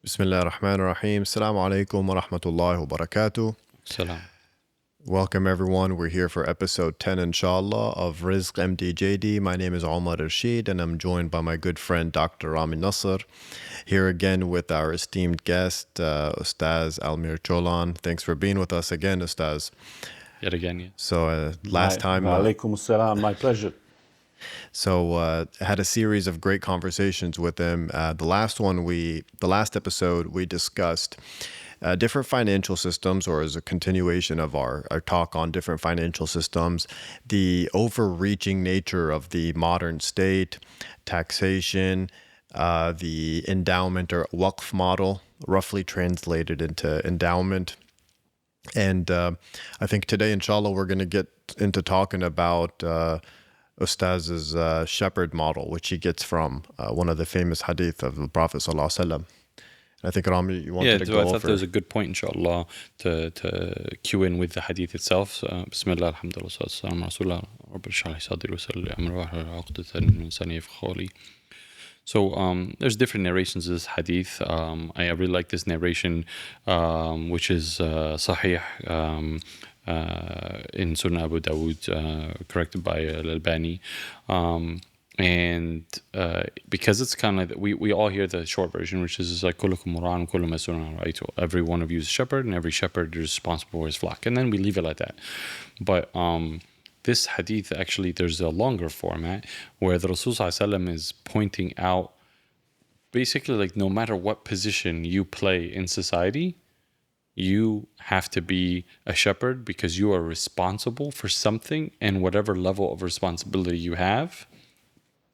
Bismillah ar-Rahman ar-Rahim. Assalamu alaikum wa rahmatullahi wa barakatuh. Salam. Welcome everyone. We're here for episode 10 inshallah of Rizk MDJD. My name is Umar Irshid and I'm joined by my good friend Dr. Ramy Nasser. Here again with our esteemed guest, Ustaz Al Mir Cholan. Thanks for being with us again, Ustaz. Yet again, yeah. So last time... Alaikum assalam, my pleasure. So had a series of great conversations with him. The last episode, we discussed different financial systems, or as a continuation of our talk on different financial systems, the overreaching nature of the modern state, taxation, the endowment or waqf model, roughly translated into endowment. And I think today, inshallah, we're going to get into talking about Ustaz's shepherd model, which he gets from one of the famous hadith of the Prophet sallallahu alaihi wasallam. I think Ramy, you wanted to go over. I thought there was a good point, inshallah, to cue in with the hadith itself. So, Bismillah, alhamdulillah, sallallahu rasulullah, rabbi shrah li sadri wa yassir li amri wahlul 'uqdatan min lisani yafqahu qawli. So there's different narrations of this hadith. I really like this narration, which is sahih, in Sunan Abu Dawood, corrected by Al-Albani. And because it's kind of like, we all hear the short version, which is like kullukum ra'in kullu mas'ulun an ra'iyatihi. Every one of you is a shepherd, and every shepherd is responsible for his flock. And then we leave it like that. But this hadith, actually, there's a longer format where the Rasul ﷺ is pointing out basically, like, no matter what position you play in society, you have to be a shepherd because you are responsible for something, and whatever level of responsibility you have,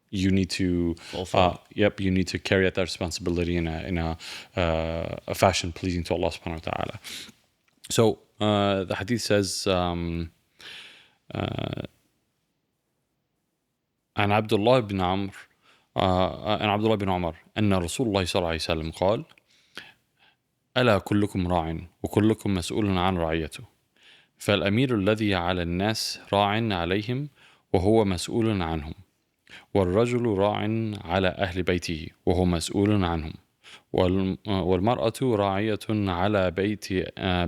you need to you need to carry out that responsibility in a fashion pleasing to Allah subhanahu wa ta'ala. So the hadith says, عن عبد الله بن عمرو عن عبد الله بن عمر أن رسول الله صلى الله عليه وسلم قال: ألا كلكم راع وكلكم مسؤول عن رعيته، فالأمير الذي على الناس راع عليهم وهو مسؤول عنهم، والرجل راع على أهل بيته وهو مسؤول عنهم، والمرأة راعية على بيت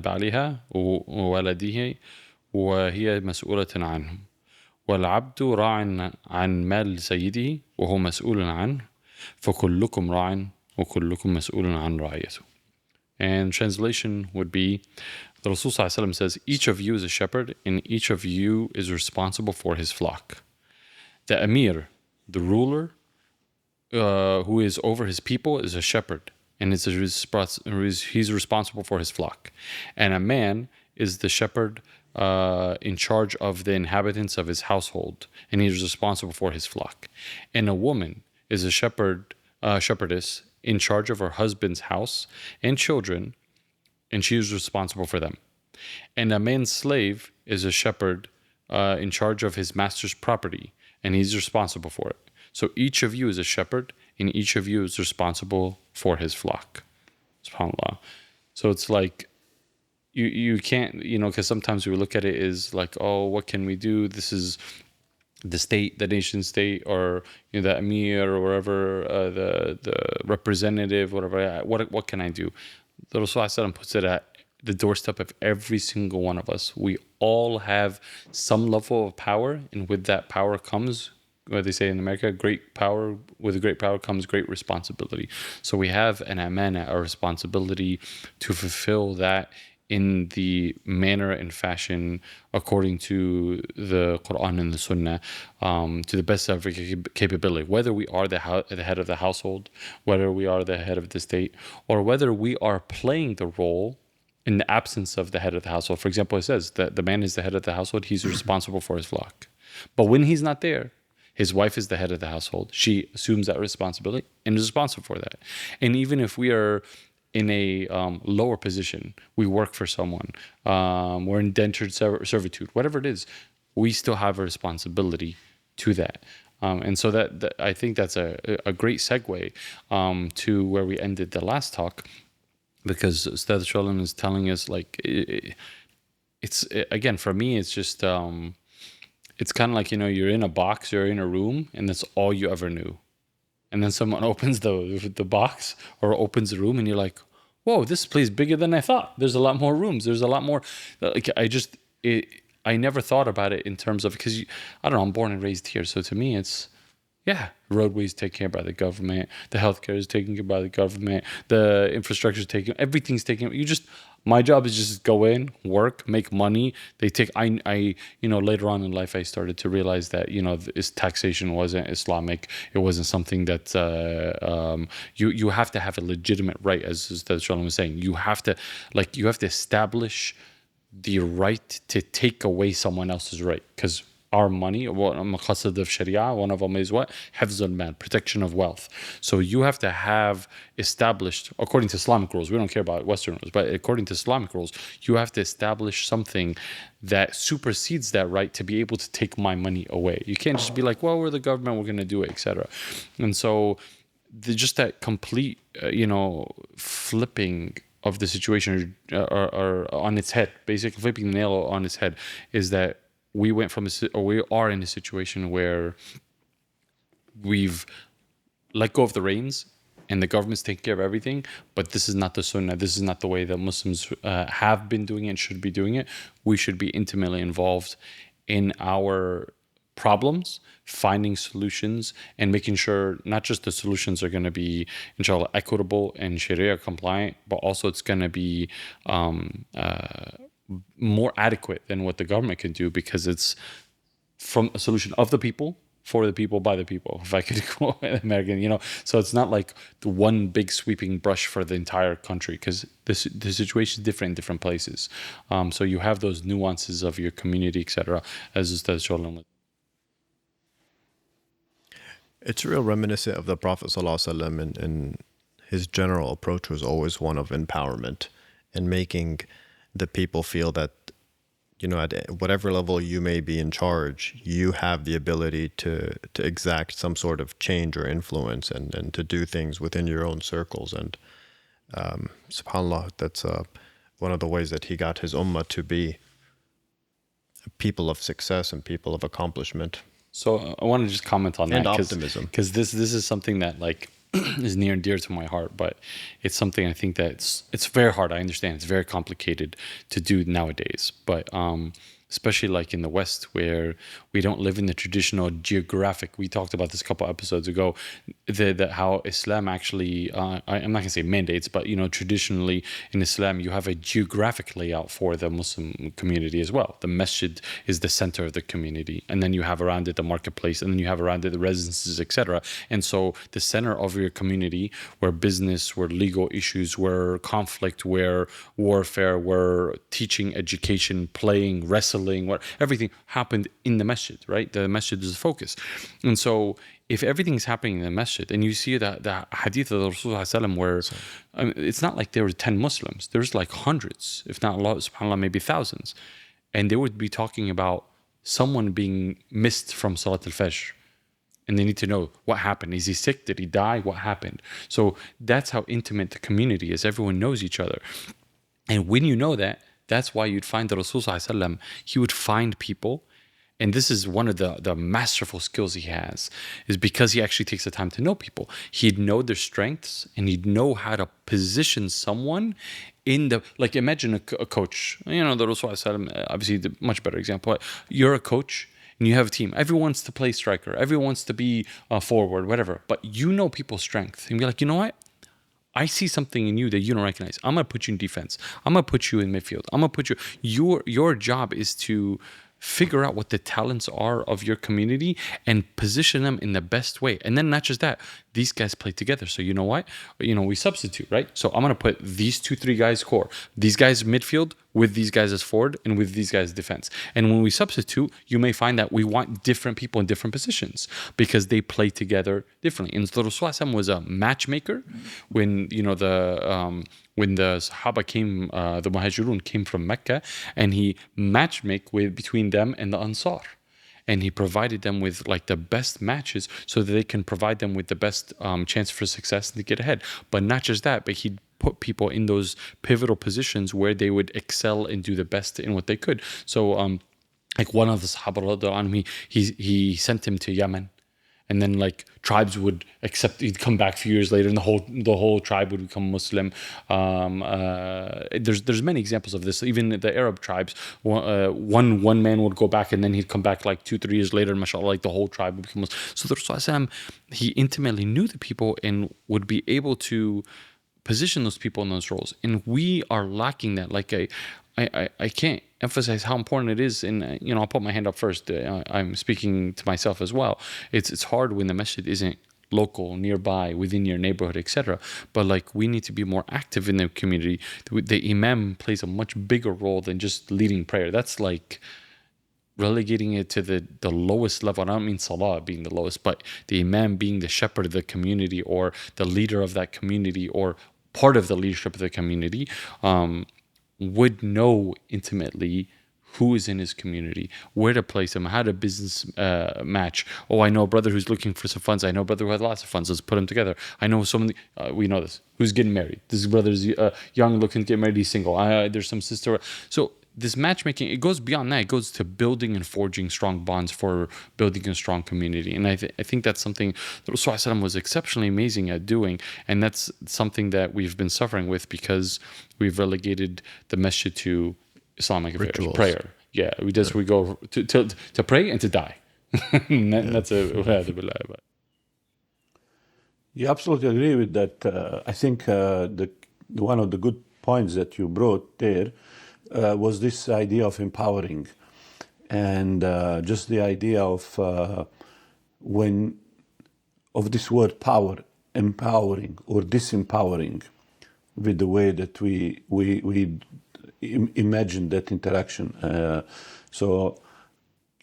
بعلها وولده وهي مسؤولة عنهم، والعبد راع عن مال سيده وهو مسؤول عنه، فكلكم راع وكلكم مسؤول عن رعيته. And translation would be, the Rasul ﷺ says, each of you is a shepherd and each of you is responsible for his flock. The Amir, the ruler, who is over his people, is a shepherd, and he's responsible for his flock. And a man is the shepherd in charge of the inhabitants of his household, and he's responsible for his flock. And a woman is a shepherdess in charge of her husband's house and children, and she is responsible for them. And a man's slave is a shepherd in charge of his master's property, and he's responsible for it. So each of you is a shepherd, and each of you is responsible for his flock. SubhanAllah. So it's like, you can't, because sometimes we look at it as like, oh, what can we do? This is the state, the nation state, or the Amir, or wherever, the representative, whatever. What can I do? The Rasul ﷺ puts it at the doorstep of every single one of us. We all have some level of power, and with that power comes, what they say in America, great power. With great power comes great responsibility. So we have an amana, a responsibility to fulfill that in the manner and fashion according to the Quran and the Sunnah, to the best of our capability. Whether we are the head of the household, whether we are the head of the state, or whether we are playing the role in the absence of the head of the household. For example, it says that the man is the head of the household, he's responsible for his flock. But when he's not there, his wife is the head of the household. She assumes that responsibility and is responsible for that. And even if we are in a lower position, we work for someone, we're indentured servitude, whatever it is, we still have a responsibility to that. And so that I think that's a great segue to where we ended the last talk, because Ustaz Cholan is telling us, like, it's again, for me, it's just it's kind of like, you're in a box, you're in a room, and that's all you ever knew. and then someone opens the box or opens the room, and you're like, whoa, this place is bigger than I thought. There's a lot more rooms. There's a lot more. Like, I never thought about it in terms of, because I don't know, I'm born and raised here, so to me it's, yeah, roadways taken care by the government, the healthcare is taken care by the government, the infrastructure is taken, everything's taken. My job is just go in, work, make money. Later on in life, I started to realize that, this taxation wasn't Islamic. It wasn't something that you have to have a legitimate right, as Ustaz Cholan was saying. You have to establish the right to take away someone else's right, because our money, maqasid of Sharia, one of them is what? Hifz al-mal, protection of wealth. So you have to have established, according to Islamic rules, we don't care about Western rules, but according to Islamic rules, you have to establish something that supersedes that right to be able to take my money away. You can't just be like, well, we're the government, we're going to do it, etc. And so just that complete, flipping of the situation or on its head, basically flipping the nail on its head, is that we are in a situation where we've let go of the reins and the government's taking care of everything, but this is not the sunnah. This is not the way that Muslims have been doing it and should be doing it. We should be intimately involved in our problems, finding solutions, and making sure not just the solutions are going to be, inshallah, equitable and Sharia compliant, but also it's going to be more adequate than what the government can do, because it's from a solution of the people, for the people, by the people, if I could quote American, so it's not like the one big sweeping brush for the entire country, because the situation is different in different places. So you have those nuances of your community, etc., as Ustaz Cholan. It's real reminiscent of the Prophet ﷺ, and his general approach was always one of empowerment and making the people feel that, at whatever level you may be in charge, you have the ability to exact some sort of change or influence and to do things within your own circles. And subhanAllah, that's one of the ways that he got his ummah to be people of success and people of accomplishment. So I want to just comment on and that, optimism, because this is something that is near and dear to my heart, but it's something I think that it's very hard. I understand it's very complicated to do nowadays, but especially in the West, where we don't live in the traditional geographic. We talked about this a couple episodes ago, how Islam actually, I'm not going to say mandates, but traditionally in Islam, you have a geographic layout for the Muslim community as well. The masjid is the center of the community, and then you have around it the marketplace, and then you have around it the residences, etc. And so the center of your community, where business, where legal issues, where conflict, where warfare, where teaching, education, playing, wrestling, everything happened in the masjid, right? The masjid is the focus. And so if everything's happening in the masjid, and you see the hadith of the Rasulullah where it's not like there were 10 Muslims, there's hundreds, if not, Allah subhanAllah, maybe thousands. And they would be talking about someone being missed from Salat al-Fajr. And they need to know what happened. Is he sick? Did he die? What happened? So that's how intimate the community is. Everyone knows each other. And when you know that, that's why you'd find the Rasul, he would find people, and this is one of the masterful skills he has, is because he actually takes the time to know people. He'd know their strengths, and he'd know how to position someone in the, imagine a coach. The Rasul, obviously the much better example. You're a coach, and you have a team. Everyone wants to play striker. Everyone wants to be forward, whatever. But you know people's strength. And be like, you know what? I see something in you that you don't recognize. I'm going to put you in defense. I'm going to put you in midfield. I'm going to put you... Your job is to figure out what the talents are of your community and position them in the best way. And then not just that, these guys play together. So you know what? We substitute, right? So I'm going to put these 2-3 guys core, these guys midfield with these guys as forward and with these guys defense. And when we substitute, you may find that we want different people in different positions because they play together differently. And the Rasul was a matchmaker when, when the Sahaba came, the Muhajirun came from Mecca, and he matchmake between them and the Ansar. And he provided them with the best matches so that they can provide them with the best chance for success and to get ahead. But not just that, but he'd put people in those pivotal positions where they would excel and do the best in what they could. So one of the Sahaba, he sent him to Yemen. And then like tribes would accept, he'd come back a few years later, and the whole tribe would become Muslim. There's many examples of this. Even the Arab tribes, one man would go back, and then he'd come back like 2-3 years later, and mashallah, like the whole tribe would become Muslim. So the Rasul, he intimately knew the people and would be able to position those people in those roles. And we are lacking that. Like I can't emphasize how important it is. And I'll put my hand up first. I'm speaking to myself as well. It's hard when the masjid isn't local, nearby, within your neighborhood, etc. But like, we need to be more active in the community. The imam plays a much bigger role than just leading prayer. That's like relegating it to the lowest level. I don't mean salah being the lowest, but the imam being the shepherd of the community, or the leader of that community, or part of the leadership of the community, would know intimately who is in his community, where to place him, how to business match. Oh, I know a brother who's looking for some funds. I know a brother who has lots of funds. Let's put them together. I know someone, we know this, who's getting married. This brother's young, looking to get married, he's single. There's some sister. So this matchmaking, it goes beyond that. It goes to building and forging strong bonds for building a strong community. And I think that's something that Rasul was exceptionally amazing at doing. And that's something that we've been suffering with, because we've relegated the masjid to Islamic Rituals. Prayer. Yeah, we go to pray and to die. That's a. You absolutely agree with that. I think one of the good points that you brought there was this idea of empowering, and just the idea of this word power, empowering or disempowering, with the way that we imagine that interaction. So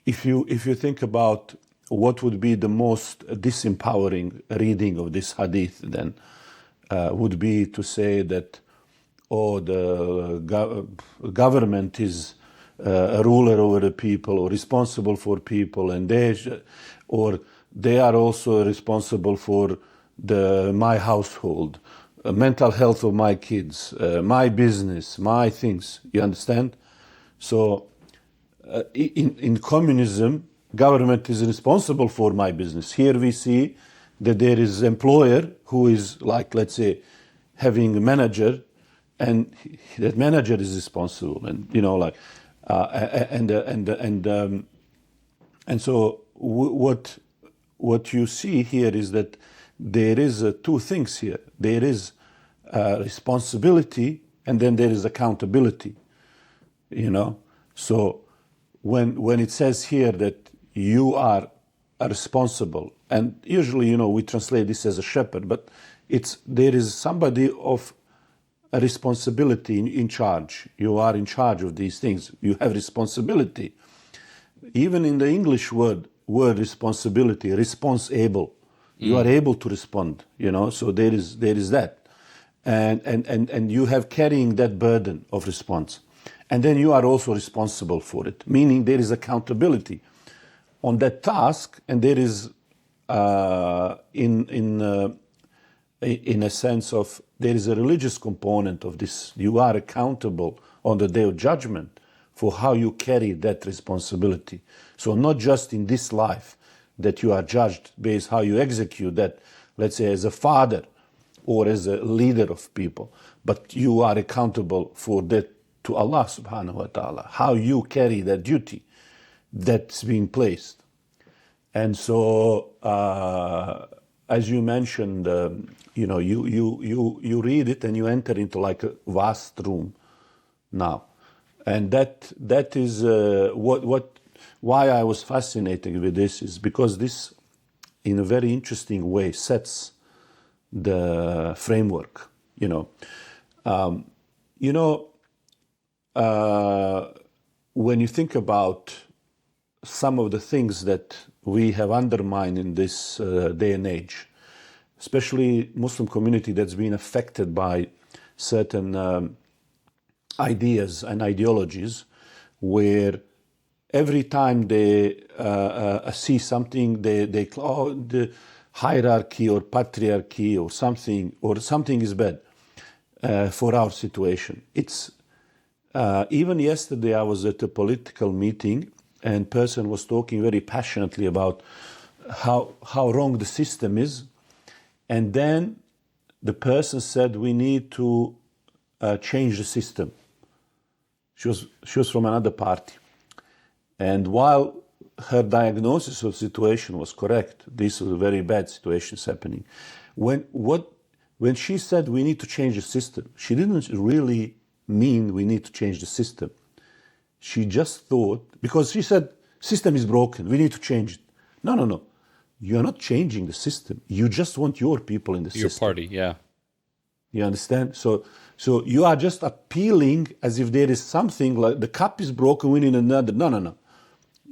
if you think about what would be the most disempowering reading of this hadith, then would be to say that, the government is a ruler over the people, or responsible for people, and they are also responsible for my household, mental health of my kids, my business, my things. You understand? So in communism, government is responsible for my business. Here we see that there is employer who is, like, let's say, having a manager, and that manager is responsible, and and so what you see here is that there is two things here. There is responsibility, and then there is accountability. So when it says here that you are responsible, and usually we translate this as a shepherd, but there is somebody of a responsibility in charge. You are in charge of these things. You have responsibility. Even in the English word responsibility, responsible, you are able to respond. So there is that, and you have carrying that burden of response, and then you are also responsible for it. Meaning there is accountability on that task, and there is in a sense of, there is a religious component of this. You are accountable on the day of judgment for how you carry that responsibility. So not just in this life that you are judged based how you execute that, let's say, as a father or as a leader of people, but you are accountable for that to Allah subhanahu wa ta'ala, how you carry that duty that's being placed. And so, as you mentioned, you read it and you enter into like a vast room now, and that is why I was fascinated with this, is because this, in a very interesting way, sets the framework. When you think about some of the things that we have undermined in this day and age, especially Muslim community that's been affected by certain ideas and ideologies, where every time they see something, they the hierarchy or patriarchy or something is bad for our situation. It's even yesterday I was at a political meeting, and person was talking very passionately about how wrong the system is. And then the person said, we need to change the system. She was from another party. And while her diagnosis of the situation was correct, this was a very bad situation happening. When she said we need to change the system, she didn't really mean we need to change the system. She just thought, because she said, system is broken, we need to change it. No. You're not changing the system. You just want your people in the system. Your party, yeah. You understand? So you are just appealing as if there is something like the cup is broken, we need another. No.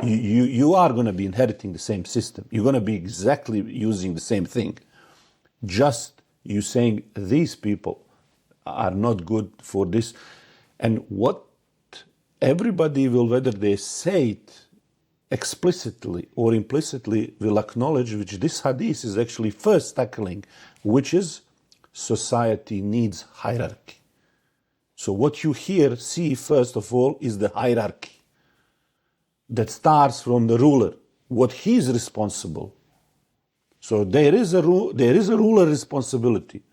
You are going to be inheriting the same system. You're going to be exactly using the same thing. Just you saying these people are not good for this. And what everybody will, whether they say it explicitly or implicitly, will acknowledge, which this hadith is actually first tackling, which is society needs hierarchy. So what you see first of all is the hierarchy that starts from the ruler, what he is responsible. So there is a ruler responsibility,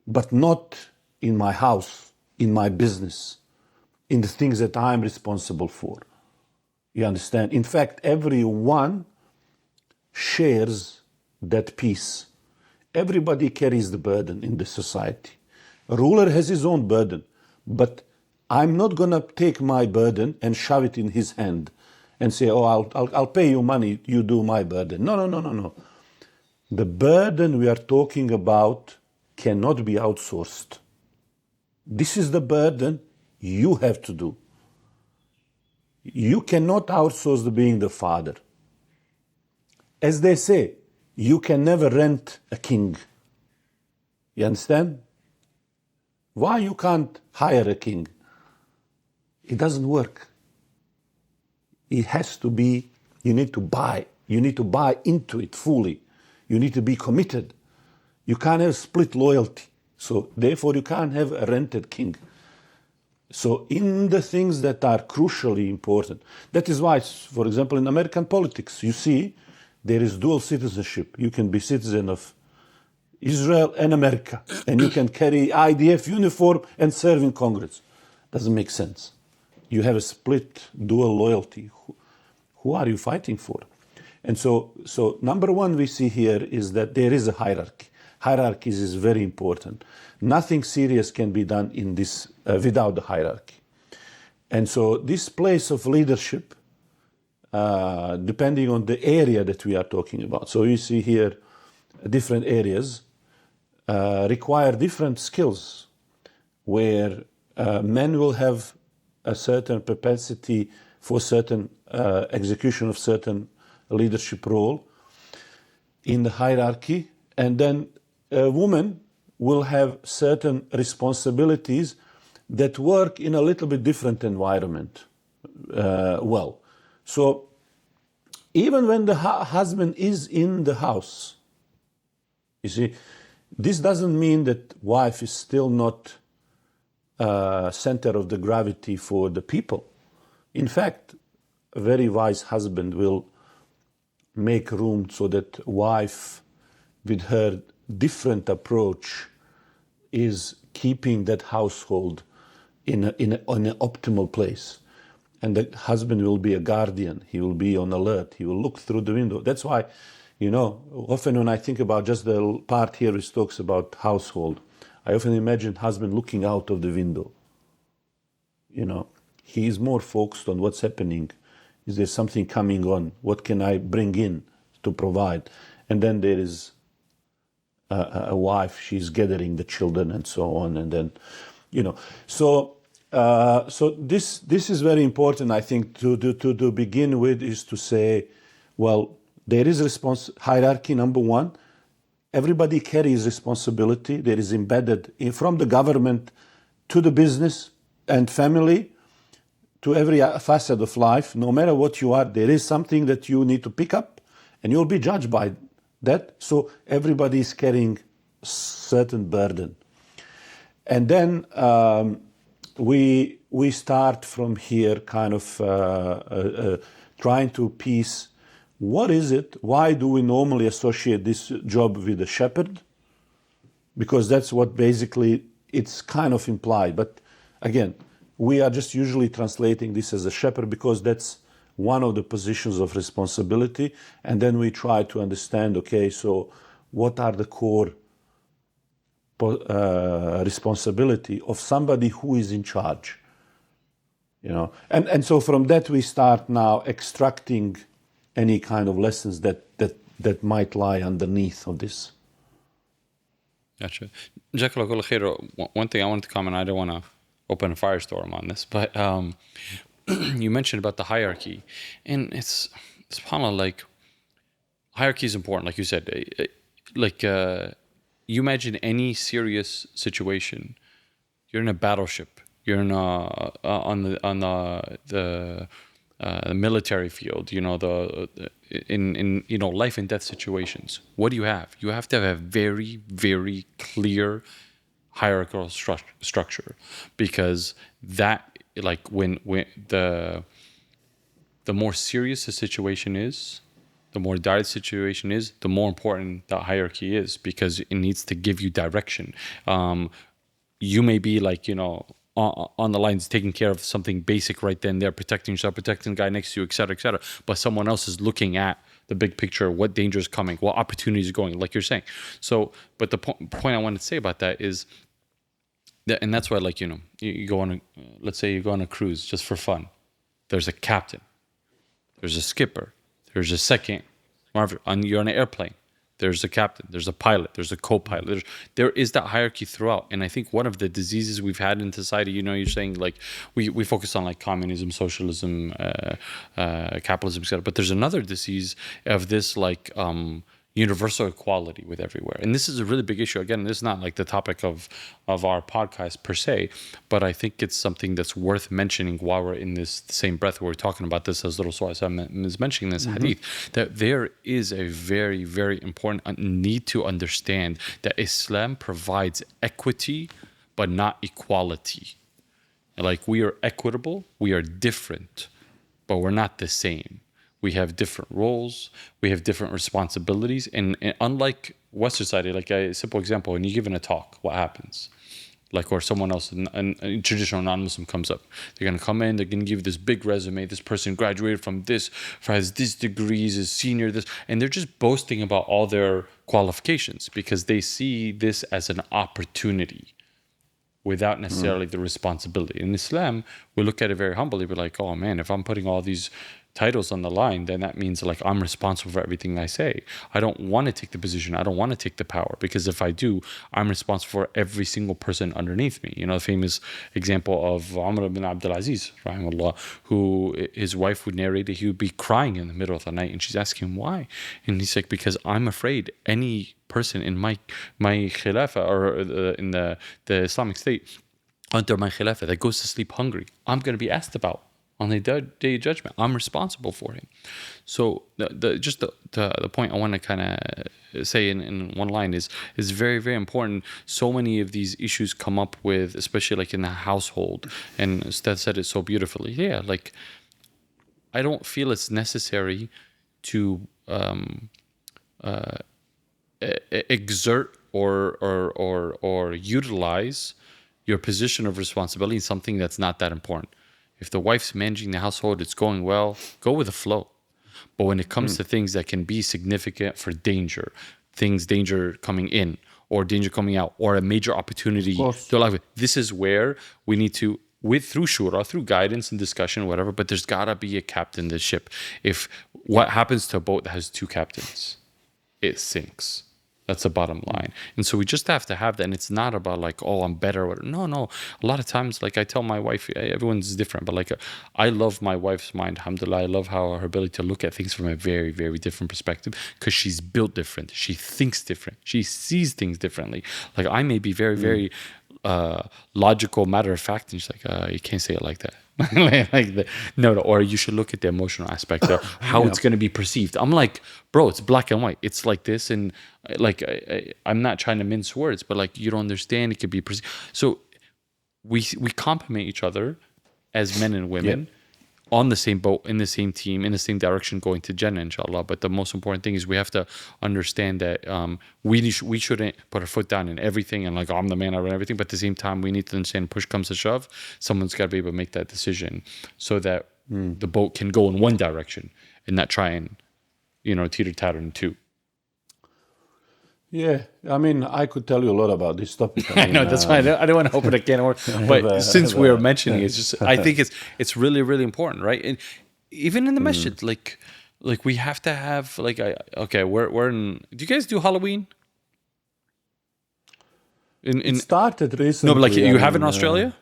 but not in my house, in my business, in the things that I'm responsible for. You understand? In fact, everyone shares that piece. Everybody carries the burden in the society. A ruler has his own burden, but I'm not going to take my burden and shove it in his hand and say, oh, I'll pay you money, you do my burden. No. The burden we are talking about cannot be outsourced. This is the burden you have to do. You cannot outsource being the father. As they say, you can never rent a king. You understand? Why you can't hire a king? It doesn't work. It has to be, you need to buy into it fully. You need to be committed. You can't have split loyalty. So therefore you can't have a rented king. So in the things that are crucially important, that is why, for example, in American politics, you see there is dual citizenship. You can be citizen of Israel and America, and you can carry IDF uniform and serve in Congress. Doesn't make sense. You have a split dual loyalty. Who are you fighting for? And so number one we see here is that there is a hierarchy. Hierarchies is very important. Nothing serious can be done in this without the hierarchy. And so this place of leadership, depending on the area that we are talking about. So you see here different areas require different skills, where men will have a certain propensity for certain execution of certain leadership role in the hierarchy, and then a woman will have certain responsibilities that work in a little bit different environment. So even when the husband is in the house, you see, this doesn't mean that wife is still not center of the gravity for the people. In fact, a very wise husband will make room so that wife, with her different approach, is keeping that household in an optimal place. And the husband will be a guardian. He will be on alert. He will look through the window. That's why, often when I think about just the part here which talks about household, I often imagine husband looking out of the window. He is more focused on what's happening. Is there something coming on? What can I bring in to provide? And then there is a wife. She's gathering the children and so on. And then, So this is very important, I think, to begin with, is to say, well, there is hierarchy, number one. Everybody carries responsibility. There is embedded from the government to the business and family, to every facet of life. No matter what you are, there is something that you need to pick up, and you'll be judged by that. So everybody is carrying certain burden. And then we start from here, kind of trying to piece what is it? Why do we normally associate this job with a shepherd? Because that's what basically it's kind of implied. But again, we are just usually translating this as a shepherd because that's one of the positions of responsibility. And then we try to understand, okay, so what are the core responsibility of somebody who is in charge? You know, and so from that we start now extracting any kind of lessons that might lie underneath of this. Gotcha. Jazakallah khair. One thing I wanted to comment, I don't want to open a firestorm on this, but you mentioned about the hierarchy, and it's subhanAllah, like hierarchy is important, like you said. You imagine any serious situation, you're in a battleship, you're in on the military field, you know, in you know, life and death situations. What do you have? You have to have a very, very clear hierarchical structure, because that, like, when the more serious the situation is, the more dire the situation is, the more important that hierarchy is, because it needs to give you direction. You may be like, you know, on the lines taking care of something basic right then there, protecting yourself, protecting the guy next to you, et cetera, but someone else is looking at the big picture, what danger is coming, what opportunities are going, like you're saying. So, but the point I wanted to say about that is that, and that's why, like, you know, you go on a, let's say you go on a cruise just for fun. There's a captain, there's a skipper, there's a second, you're on an airplane, there's a captain, there's a pilot, there's a co-pilot. There is that hierarchy throughout. And I think one of the diseases we've had in society, you know, you're saying like we focus on like communism, socialism, capitalism, etc. But there's another disease of this like universal equality with everywhere. And this is a really big issue. Again, this is not like the topic of our podcast per se, but I think it's something that's worth mentioning while we're in this same breath where we're talking about this, as little Rasul is mentioning this hadith, that there is a very, very important need to understand that Islam provides equity, but not equality. Like, we are equitable, we are different, but we're not the same. We have different roles, we have different responsibilities, and unlike Western society, like a simple example, when you're giving a talk, what happens? Like, or someone else, a traditional non-Muslim comes up, they're gonna come in, they're gonna give this big resume, this person graduated from this, has this degrees, is senior, this, and they're just boasting about all their qualifications because they see this as an opportunity without necessarily the responsibility. In Islam, we look at it very humbly, we're like, oh man, if I'm putting all these titles on the line, then that means like I'm responsible for everything I say. I don't want to take the position, I don't want to take the power, because if I do, I'm responsible for every single person underneath me. You know, the famous example of Umar ibn Abdul Aziz, rahimahullah, who his wife would narrate that he would be crying in the middle of the night, and she's asking him why, and he's like, because I'm afraid any person in my khilafah, or in the Islamic State under my khilafah, that goes to sleep hungry, I'm going to be asked about on the day of judgment. I'm responsible for him. So the point I want to kind of say in one line is very, very important. So many of these issues come up with, especially like in the household, and Ustaz said it so beautifully. Yeah, like, I don't feel it's necessary to exert or utilize your position of responsibility in something that's not that important. If the wife's managing the household, it's going well, go with the flow. But when it comes to things that can be significant for danger coming in or danger coming out, or a major opportunity to life, this is where we need to, through shura, through guidance and discussion, whatever, but there's gotta be a captain to the ship. If what happens to a boat that has two captains, it sinks. That's the bottom line. And so we just have to have that. And it's not about like, oh, I'm better. No. A lot of times, like I tell my wife, everyone's different, but like I love my wife's mind, alhamdulillah. I love how her ability to look at things from a very, very different perspective, because she's built different. She thinks different. She sees things differently. Like, I may be very, very logical, matter of fact, and she's like, you can't say it like that. No, or you should look at the emotional aspect of how it's going to be perceived. I'm like, bro, it's black and white. It's like this, and like I'm not trying to mince words, but like, you don't understand. It could be perceived. So we complement each other as men and women on the same boat, in the same team, in the same direction, going to Jannah, inshallah. But the most important thing is we have to understand that we shouldn't put our foot down in everything and like, oh, I'm the man, I run everything. But at the same time, we need to understand, push comes to shove, someone's got to be able to make that decision so that the boat can go in one direction and not try and, teeter-totter in two. Yeah, I mean, I could tell you a lot about this topic. I know, that's why I don't want to open a can of worms. But since we are mentioning it, I think it's really, really important, right? And even in the masjid, like we have to have we're in. Do you guys do Halloween? It started recently. No, but like you have in Australia?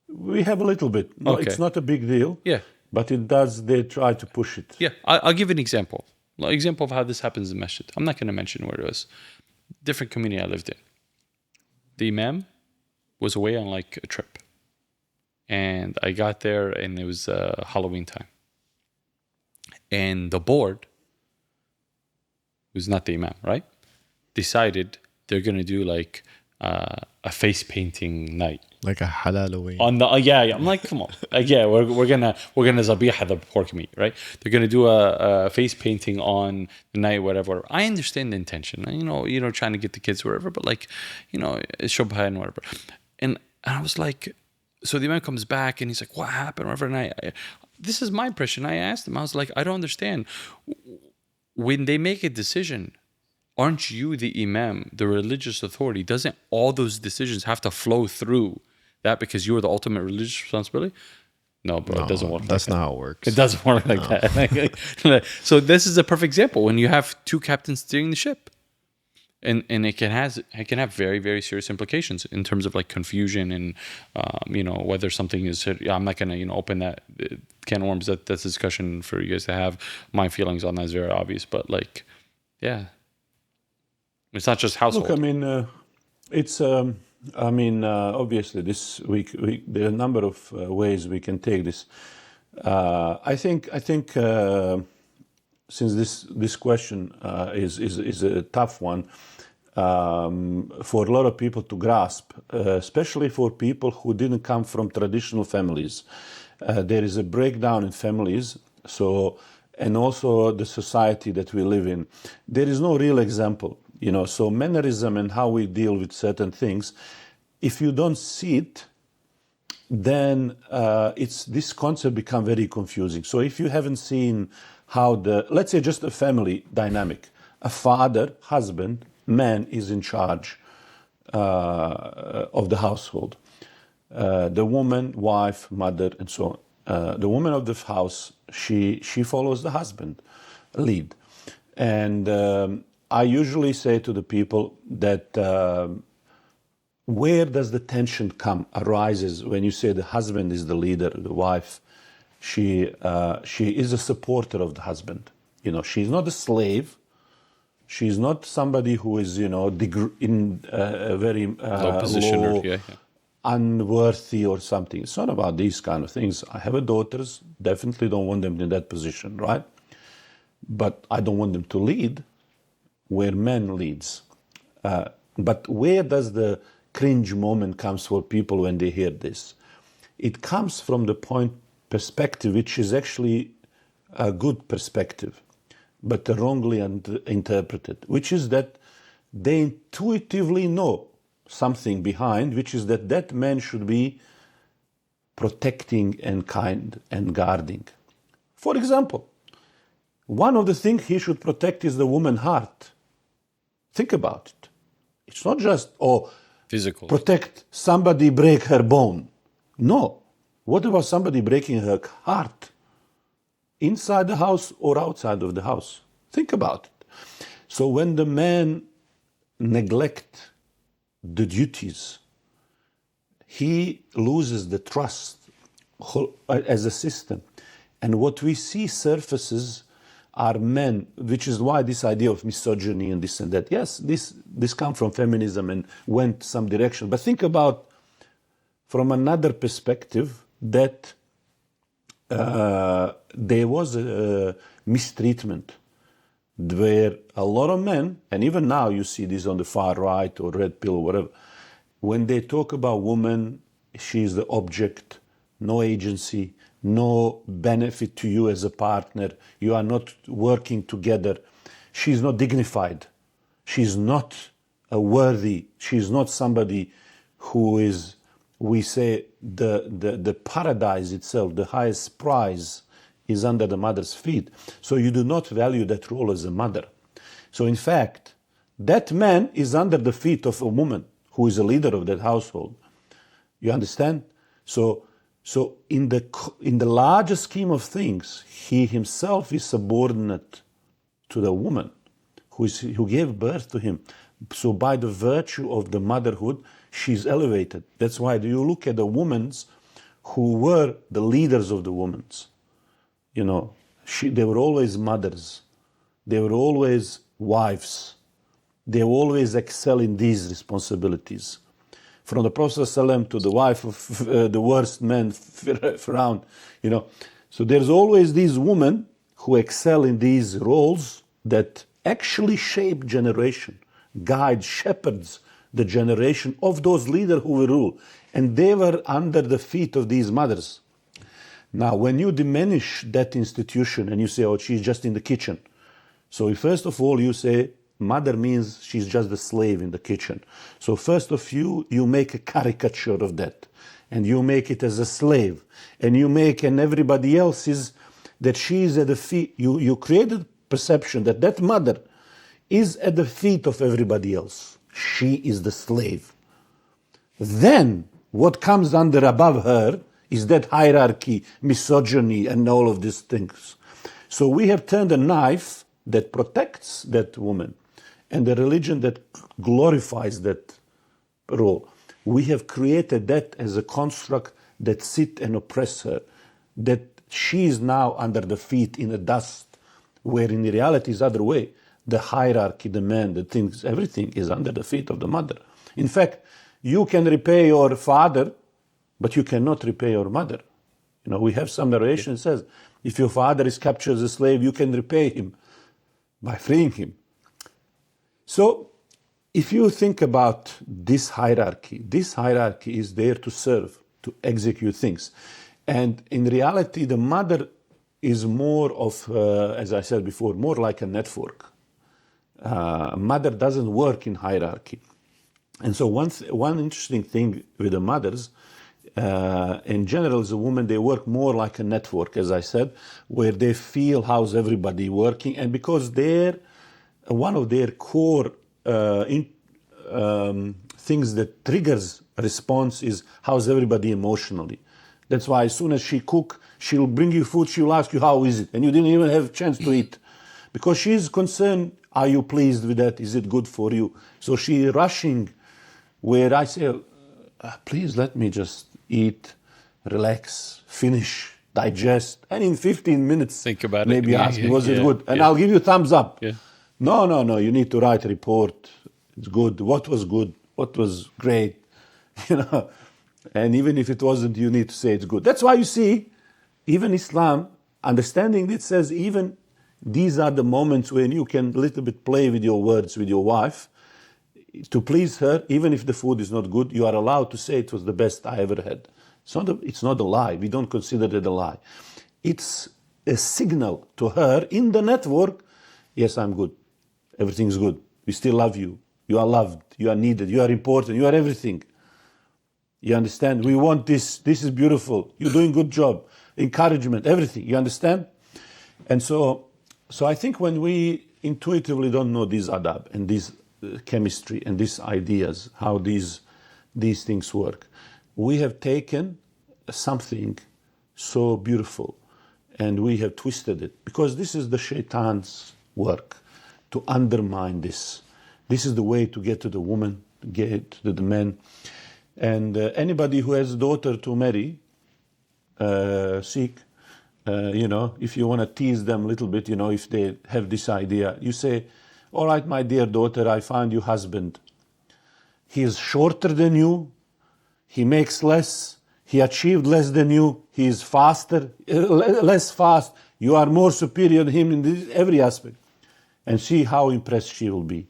We have a little bit. No, Okay. It's not a big deal. Yeah. But they try to push it. Yeah, I'll give an example. An example of how this happens in masjid. I'm not going to mention where it was. Different community I lived in. The imam was away on like a trip. And I got there and it was Halloween time. And the board, who's not the imam, right? Decided they're going to do like a face painting night. Like a halal way. On the I'm like, come on, we're gonna zabiha the pork meat, right? They're gonna do a face painting on the night, whatever. I understand the intention, trying to get the kids wherever, but like, shubha and whatever. And I was like, so the man comes back and he's like, what happened? Whatever. And this is my impression. I asked him, I was like, I don't understand. When they make a decision, aren't you the imam, the religious authority? Doesn't all those decisions have to flow through that because you are the ultimate religious responsibility? No, bro, it doesn't work. That's like not that. how it works. It doesn't work like that. So this is a perfect example when you have two captains steering the ship, and it can have very, very serious implications in terms of like confusion and whether something is. I'm not gonna open that can of worms. That's a discussion for you guys to have. My feelings on that is very obvious, but like, yeah. It's not just household. Look, I mean, it's. Obviously, this week there are a number of ways we can take this. I think since this question is a tough one for a lot of people to grasp, especially for people who didn't come from traditional families. There is a breakdown in families. So, and also the society that we live in. There is no real example. So mannerism and how we deal with certain things, if you don't see it, then this concept become very confusing. So if you haven't seen how let's say just a family dynamic, a father, husband, man is in charge of the household. The woman, wife, mother, and so on. The woman of the house, she follows the husband lead. And I usually say to the people that where does the tension arises when you say the husband is the leader, the wife, she is a supporter of the husband. She's not a slave. She's not somebody who is, in a very low position low, unworthy or something. It's not about these kind of things. I have daughters, definitely don't want them in that position, right? But I don't want them to lead where man leads. But where does the cringe moment comes for people when they hear this? It comes from the perspective, which is actually a good perspective, but wrongly interpreted, which is that they intuitively know something behind, which is that man should be protecting and kind and guarding. For example, one of the things he should protect is the woman's heart. Think about it. It's not just, physical. Protect somebody break her bone. No. What about somebody breaking her heart? Inside the house or outside of the house? Think about it. So when the man neglect the duties, he loses the trust as a system. And what we see surfaces are men, which is why this idea of misogyny and this and that. Yes, this comes from feminism and went some direction. But think about from another perspective that there was a mistreatment where a lot of men, and even now you see this on the far right or red pill or whatever, when they talk about woman, she is the object, no agency, no benefit to you as a partner. You are not working together. She's not dignified. She's not worthy. She's not somebody who is, we say, the paradise itself, the highest prize is under the mother's feet. So you do not value that role as a mother. So in fact, that man is under the feet of a woman who is a leader of that household. You understand? So in the larger scheme of things, he himself is subordinate to the woman who gave birth to him. So by the virtue of the motherhood, she's elevated. That's why you look at the women who were the leaders of the women. You know, they were always mothers. They were always wives. They always excel in these responsibilities. From the Prophet ﷺ to the wife of the worst man around, you know. So there's always these women who excel in these roles that actually shape generation, guide, shepherds the generation of those leaders who will rule. And they were under the feet of these mothers. Now, when you diminish that institution and you say, oh, she's just in the kitchen. So first of all, you say, mother means she's just the slave in the kitchen. So first of you make a caricature of that. And you make it as a slave. And you make, and everybody else is, that she is at the feet. You create a perception that that mother is at the feet of everybody else. She is the slave. Then, what comes under above her is that hierarchy, misogyny, and all of these things. So we have turned a knife that protects that woman and the religion that glorifies that role. We have created that as a construct that sit and oppress her, that she is now under the feet in the dust, where in reality is the other way. The hierarchy, the man, the things, everything is under the feet of the mother. In fact, you can repay your father, but you cannot repay your mother. You know, we have some narration that says, if your father is captured as a slave, you can repay him by freeing him. So, if you think about this hierarchy is there to serve, to execute things. And in reality, the mother is more of, as I said before, more like a network. A mother doesn't work in hierarchy. And so one interesting thing with the mothers, in general, as a woman, they work more like a network, as I said, where they feel how's everybody working. And because one of their core things that triggers a response is how's everybody emotionally. That's why as soon as she cook, she'll bring you food, she'll ask you how is it, and you didn't even have a chance to eat. Because she's concerned, are you pleased with that? Is it good for you? So she's rushing, where I say, please let me just eat, relax, finish, digest, and in 15 minutes, think about maybe it. ask me, was it good? And I'll give you thumbs up. Yeah. No, you need to write a report. It's good. What was good? What was great? You know, and even if it wasn't, you need to say it's good. That's why you see, even Islam, understanding it says even these are the moments when you can a little bit play with your words with your wife to please her. Even if the food is not good, you are allowed to say it was the best I ever had. It's not a lie. We don't consider it a lie. It's a signal to her in the network, yes, I'm good. Everything's good. We still love you. You are loved. You are needed. You are important. You are everything. You understand? We want this. This is beautiful. You're doing a good job. Encouragement, everything. You understand? And so I think when we intuitively don't know these adab and this chemistry and these ideas, how these things work, we have taken something so beautiful and we have twisted it. Because this is the shaitan's work, to undermine this. This is the way to get to the woman, get to the man. And anybody who has a daughter to marry, seek, if you want to tease them a little bit, if they have this idea, you say, all right, my dear daughter, I found you husband. He is shorter than you. He makes less. He achieved less than you. He is faster, less fast. You are more superior to him in every aspect. And see how impressed she will be.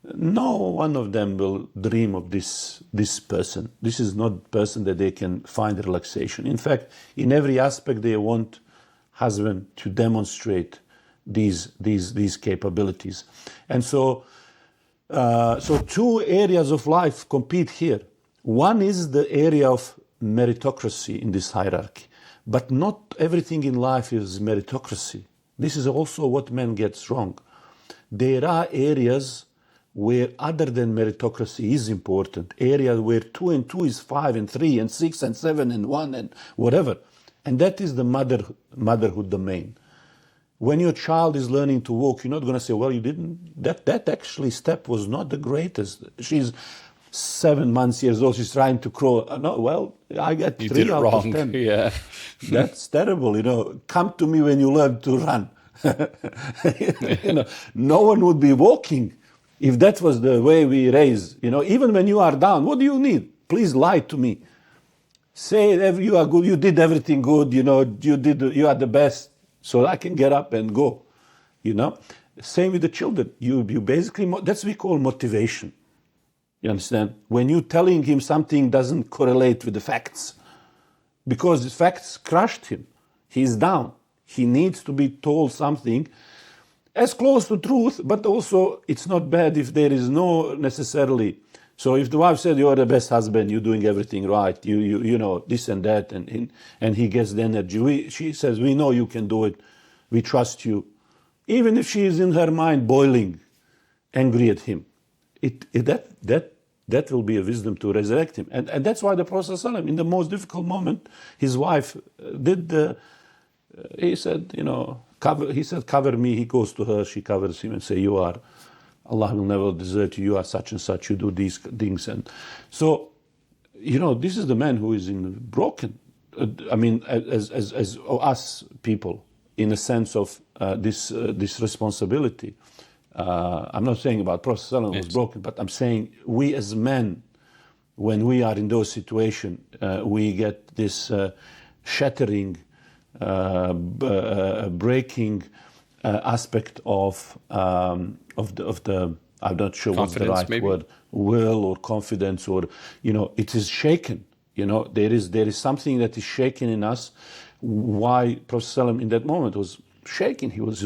No one of them will dream of this person. This is not a person that they can find relaxation. In fact, in every aspect, they want husband to demonstrate these capabilities. And so two areas of life compete here. One is the area of meritocracy in this hierarchy, but not everything in life is meritocracy. This is also what men get wrong. There are areas where other than meritocracy is important, areas where 2 and 2 is 5 and 3 and 6 and 7 and 1 and whatever. And that is the motherhood domain. When your child is learning to walk, you're not going to say, well, you didn't, that actually step was not the greatest. She's 7 months years old, she's trying to crawl. No, well, I got You 3 did it out wrong. of 10. Yeah. That's terrible, Come to me when you learn to run. No one would be walking if that was the way we raise. Even when you are down, what do you need? Please lie to me. Say you are good, you did everything good, you are the best, so I can get up and go. Same with the children. You basically, that's what we call motivation. You understand? When you're telling him something doesn't correlate with the facts, because the facts crushed him. He's down. He needs to be told something as close to truth, but also it's not bad if there is no necessarily. So if the wife said, you're the best husband, you're doing everything right, you know, this and that, and he gets the energy. She says, we know you can do it. We trust you. Even if she is in her mind boiling, angry at him, that will be a wisdom to resurrect him. And that's why the Prophet ﷺ, in the most difficult moment, his wife he said, cover me. He goes to her, she covers him and say, Allah will never desert you, you are such and such, you do these things. And so, this is the man who is broken. As us people, in a sense of this responsibility. I'm not saying about Prophet ﷺ was broken, but I'm saying we as men, when we are in those situations, we get this shattering, breaking aspect of the I'm not sure what's the right word, will or confidence, or it is shaken. There is something that is shaken in us. Why Prophet ﷺ in that moment was shaking? He was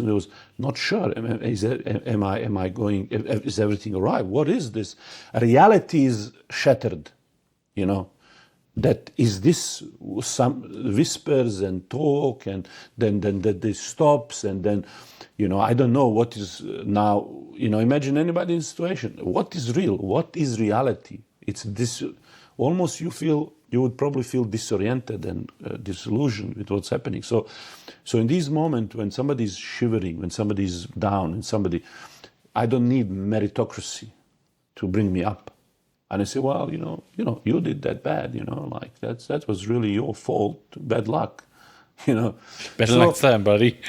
not sure. Am I going? Is everything all right? What is this? Reality is shattered. That is this some whispers and talk, and then this stops, and then I don't know what is now. Imagine anybody in this situation. What is real? What is reality? It's this. Almost you would probably feel disoriented and disillusioned with what's happening. So in these moments when somebody is shivering, when somebody is down, and I don't need meritocracy to bring me up. And I say, well, you did that bad, like that was really your fault, bad luck, Better next time, buddy.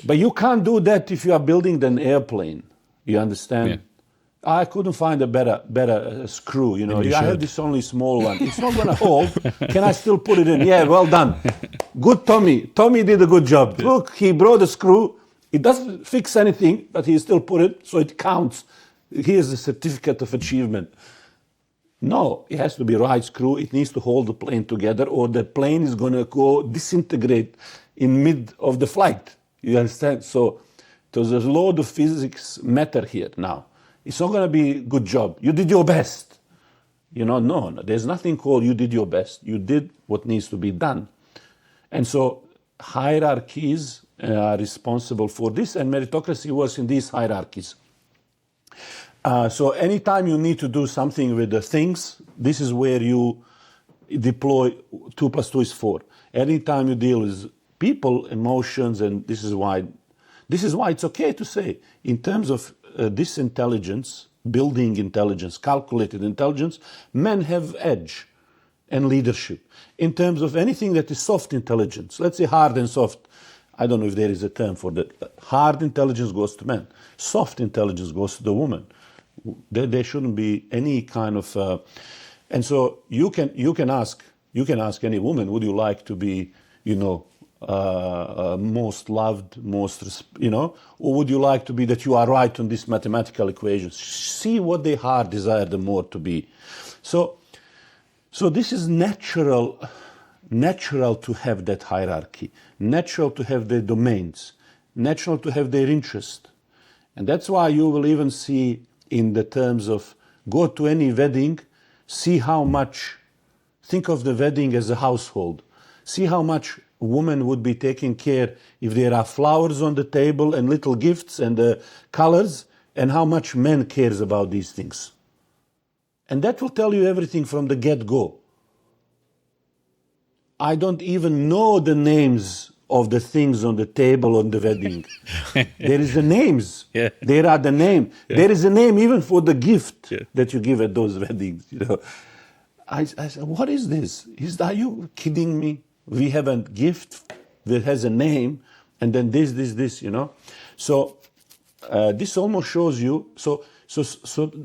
But you can't do that if you are building an airplane. You understand? Yeah. I couldn't find a better screw, I have this only small one. It's not going to hold. Can I still put it in? Yeah, well done. Good Tommy. Tommy did a good job. Look, he brought the screw. It doesn't fix anything, but he still put it, so it counts. Here's the certificate of achievement. No, it has to be right screw. It needs to hold the plane together, or the plane is going to go disintegrate in mid of the flight. You understand? So there's a load of physics matter here now. It's not going to be a good job. You did your best. No, there's nothing called you did your best. You did what needs to be done. And so hierarchies are responsible for this, and meritocracy works in these hierarchies. So anytime you need to do something with the things, this is where you deploy 2 + 2 is 4. Anytime you deal with people, emotions, and this is why it's okay to say, in terms of this intelligence, building intelligence, calculated intelligence, men have edge and leadership. In terms of anything that is soft intelligence, let's say hard and soft, I don't know if there is a term for that. But hard intelligence goes to men. Soft intelligence goes to the woman. There shouldn't be any kind of, and so you can ask any woman, would you like to be, most loved, or would you like to be that you are right on this mathematical equation? See what they heart desire the more to be. So this is natural to have that hierarchy, natural to have their domains, natural to have their interest. And that's why you will even see in the terms of go to any wedding, see how much, think of the wedding as a household. See how much woman would be taking care if there are flowers on the table and little gifts and colors, and how much men cares about these things. And that will tell you everything from the get-go. I don't even know the names of the things on the table on the wedding. There is the names. Yeah. There are the name. Yeah. There is a name even for the gift Yeah. that you give at those weddings. I said, what is this? Are you kidding me? We have a gift that has a name, and then this. So this almost shows you. So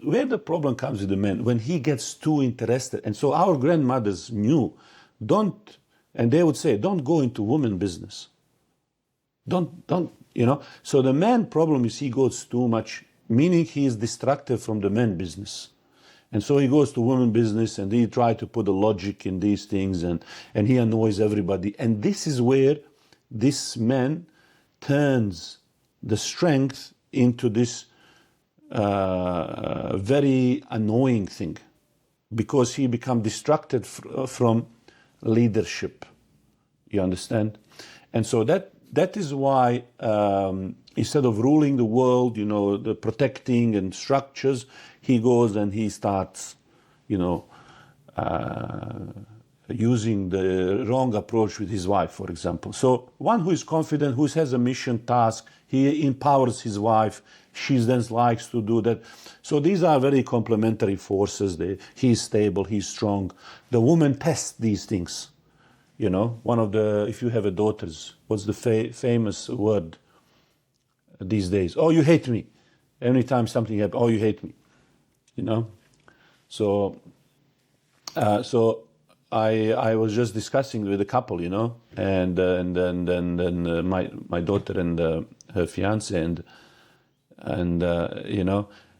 where the problem comes with the man, when he gets too interested, and so our grandmothers knew, and they would say, don't go into women business. Don't. So the man problem is he goes too much, meaning he is distracted from the men business. And so he goes to women business and he tries to put the logic in these things and he annoys everybody. And this is where this man turns the strength into this very annoying thing, because he becomes distracted from leadership. You understand? And so that is why instead of ruling the world, the protecting and structures, he goes and he starts, using the wrong approach with his wife, for example. So one who is confident, who has a mission task, he empowers his wife, she then likes to do that. So these are very complementary forces. He's stable, he's strong. The woman tests these things. If you have a daughters, what's the famous word these days? Oh, you hate me. Every time something happens, oh, you hate me. So I was just discussing with a couple, and then my daughter and her fiance and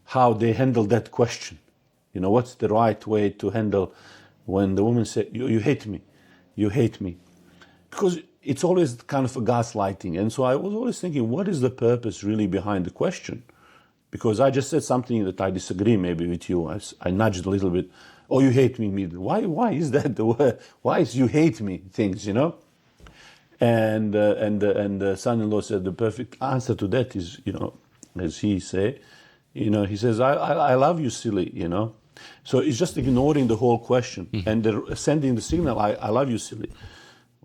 how they handle that question. What's the right way to handle when the woman said, you hate me, you hate me, because it's always kind of a gaslighting. And so I was always thinking, what is the purpose really behind the question? Because I just said something that I disagree maybe with you. I nudged a little bit. Oh, you hate me immediately. Why is that the word? Why is you hate me things, And the son-in-law said the perfect answer to that is, as he say, he says, I love you, silly, So it's just ignoring the whole question and sending the signal, I love you, silly.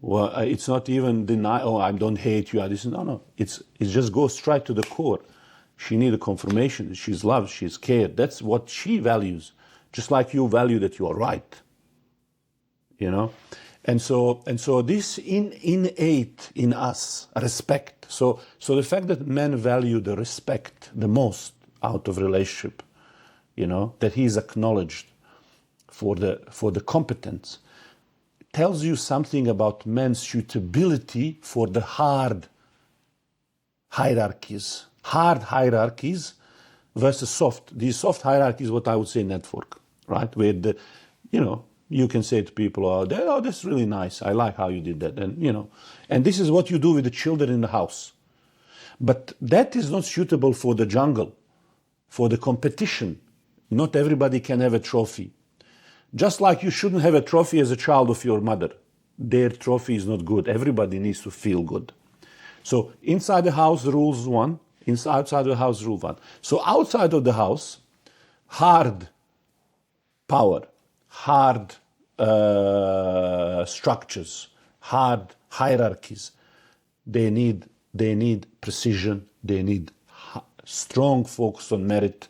Well, it's not even deny. Oh, I don't hate you. No. It just goes straight to the core. She needs a confirmation that she's loved, she's cared. That's what she values, just like you value that you are right. And so this innate in us respect. So the fact that men value the respect the most out of relationship, that he is acknowledged for the competence, tells you something about men's suitability for the hard hierarchies. Hard hierarchies versus soft. These soft hierarchies, what I would say network, right? Where you can say to people, oh, that's really nice. I like how you did that. And this is what you do with the children in the house. But that is not suitable for the jungle, for the competition. Not everybody can have a trophy. Just like you shouldn't have a trophy as a child of your mother. Their trophy is not good. Everybody needs to feel good. So inside the house, rules one. Outside the house, rule one. So outside of the house, hard power, hard structures, hard hierarchies. They need precision. They need strong focus on merit.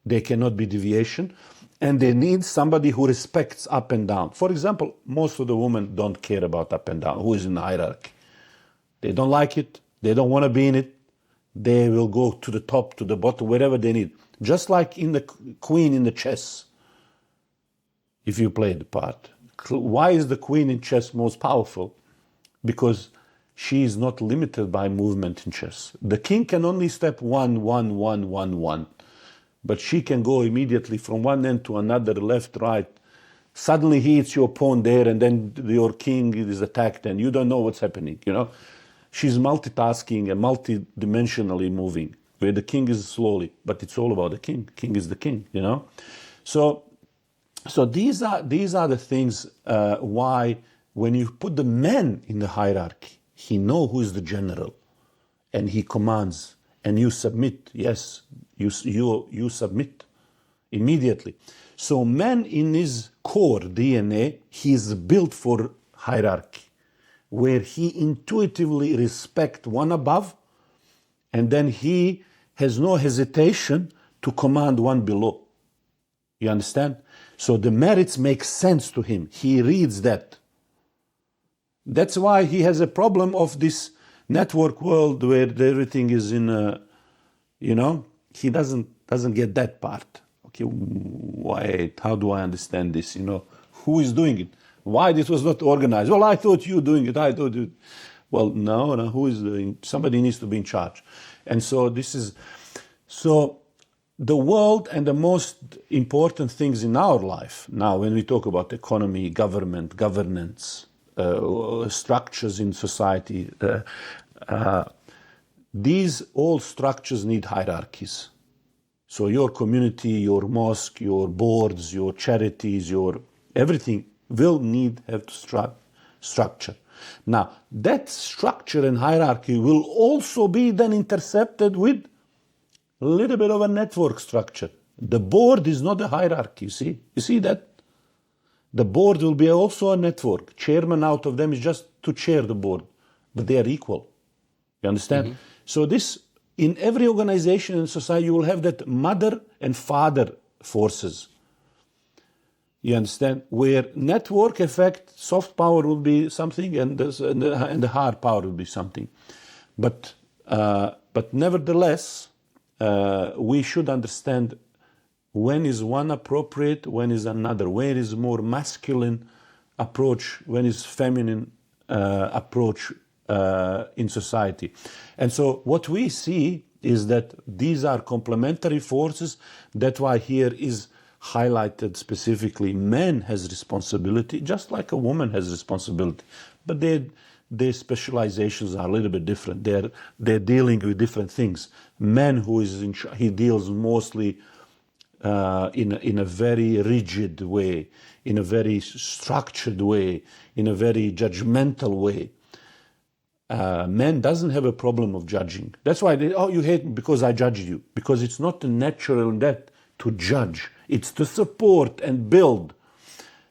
There cannot be deviation. And they need somebody who respects up and down. For example, most of the women don't care about up and down, who is in the hierarchy. They don't like it. They don't want to be in it. They will go to the top, to the bottom, wherever they need. Just like in the queen in the chess, if you play the part. Why is the queen in chess most powerful? because she is not limited by movement in chess. The king can only step 1, 1, 1, 1, 1. But she can go immediately from one end to another, left, right. Suddenly he hits your pawn there, and then your king is attacked, and you don't know what's happening, you know. She's multitasking and multidimensionally moving, where the king is slowly, but it's all about the king. King is the king, you know. So these are the things why when you put the man in the hierarchy, he knows who is the general, and he commands, and you submit. Yes, you submit immediately. So man in his core DNA, he is built for hierarchy, where he intuitively respects one above, and then he has no hesitation to command one below. You understand? So the merits make sense to him. He reads that. That's why he has a problem of this network world where everything is in a, you know, he doesn't get that part. Okay, wait, how do I understand this? You know, who is doing it? Why this was not organized? Well, I thought you were doing it. I thought you. Well, no, who is doing? Somebody needs to be in charge. And so this is, so the world and the most important things in our life, now when we talk about economy, government, governance, structures in society, these all structures need hierarchies. So your community, your mosque, your boards, your charities, your everything will have to structure. Now, that structure and hierarchy will also be then intercepted with a little bit of a network structure. The board is not a hierarchy, you see? You see that? The board will be also a network. Chairman out of them is just to chair the board, but they are equal. You understand? Mm-hmm. So this, in every organization and society, you will have that mother and father forces. You understand? Where network effect, soft power will be something, and the hard power will be something. But nevertheless, we should understand when is one appropriate, when is another, where is more masculine approach, when is feminine approach in society. And so what we see is that these are complementary forces. That's why here is highlighted specifically man has responsibility, just like a woman has responsibility. But their specializations are a little bit different. They're dealing with different things. Man who is he deals mostly in a very rigid way, in a very structured way, in a very judgmental way. Man doesn't have a problem of judging. That's why you hate me because I judged you. Because it's not natural that to judge. It's to support and build.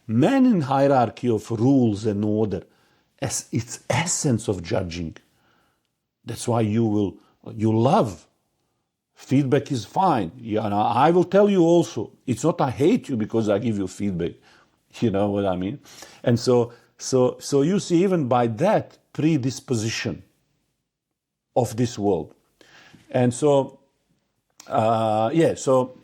Man in hierarchy of rules and order, as its essence of judging. That's why you love. Feedback is fine. I will tell you also. It's not I hate you because I give you feedback. You know what I mean? And so you see, even by that predisposition of this world. And so, so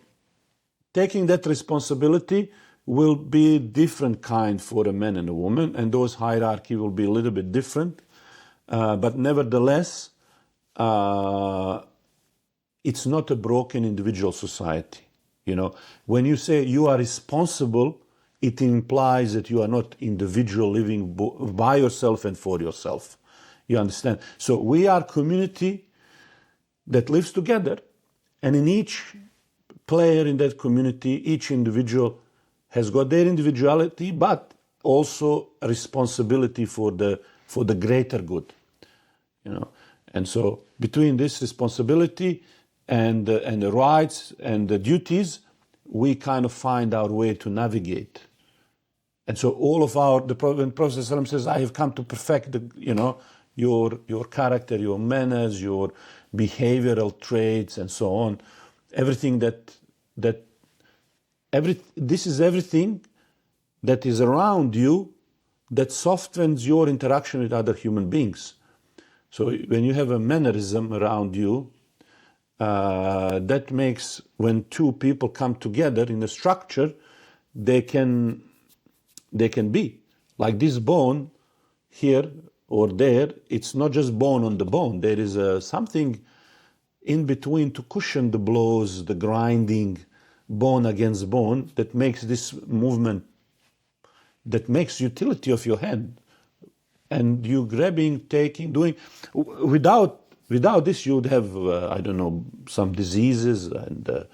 taking that responsibility will be different kind for a man and a woman, and those hierarchy will be a little bit different. But nevertheless, it's not a broken individual society. You know, when you say you are responsible, it implies that you are not individual living by yourself and for yourself. You understand? So we are community that lives together, and in each player in that community, each individual has got their individuality, but also a responsibility for the greater good. You know, and so between this responsibility and the rights and the duties, we kind of find our way to navigate. And so all of when Prophet ﷺ says, I have come to perfect your character, your manners, your behavioral traits, and so on. Everything this is everything that is around you that softens your interaction with other human beings. So when you have a mannerism around you, that makes when two people come together in a structure, they can be like this bone here or there, it's not just bone on the bone. There is something in between to cushion the blows, the grinding, bone against bone, that makes this movement, that makes utility of your hand. And you grabbing, taking, doing. Without this, you would have, I don't know, some diseases and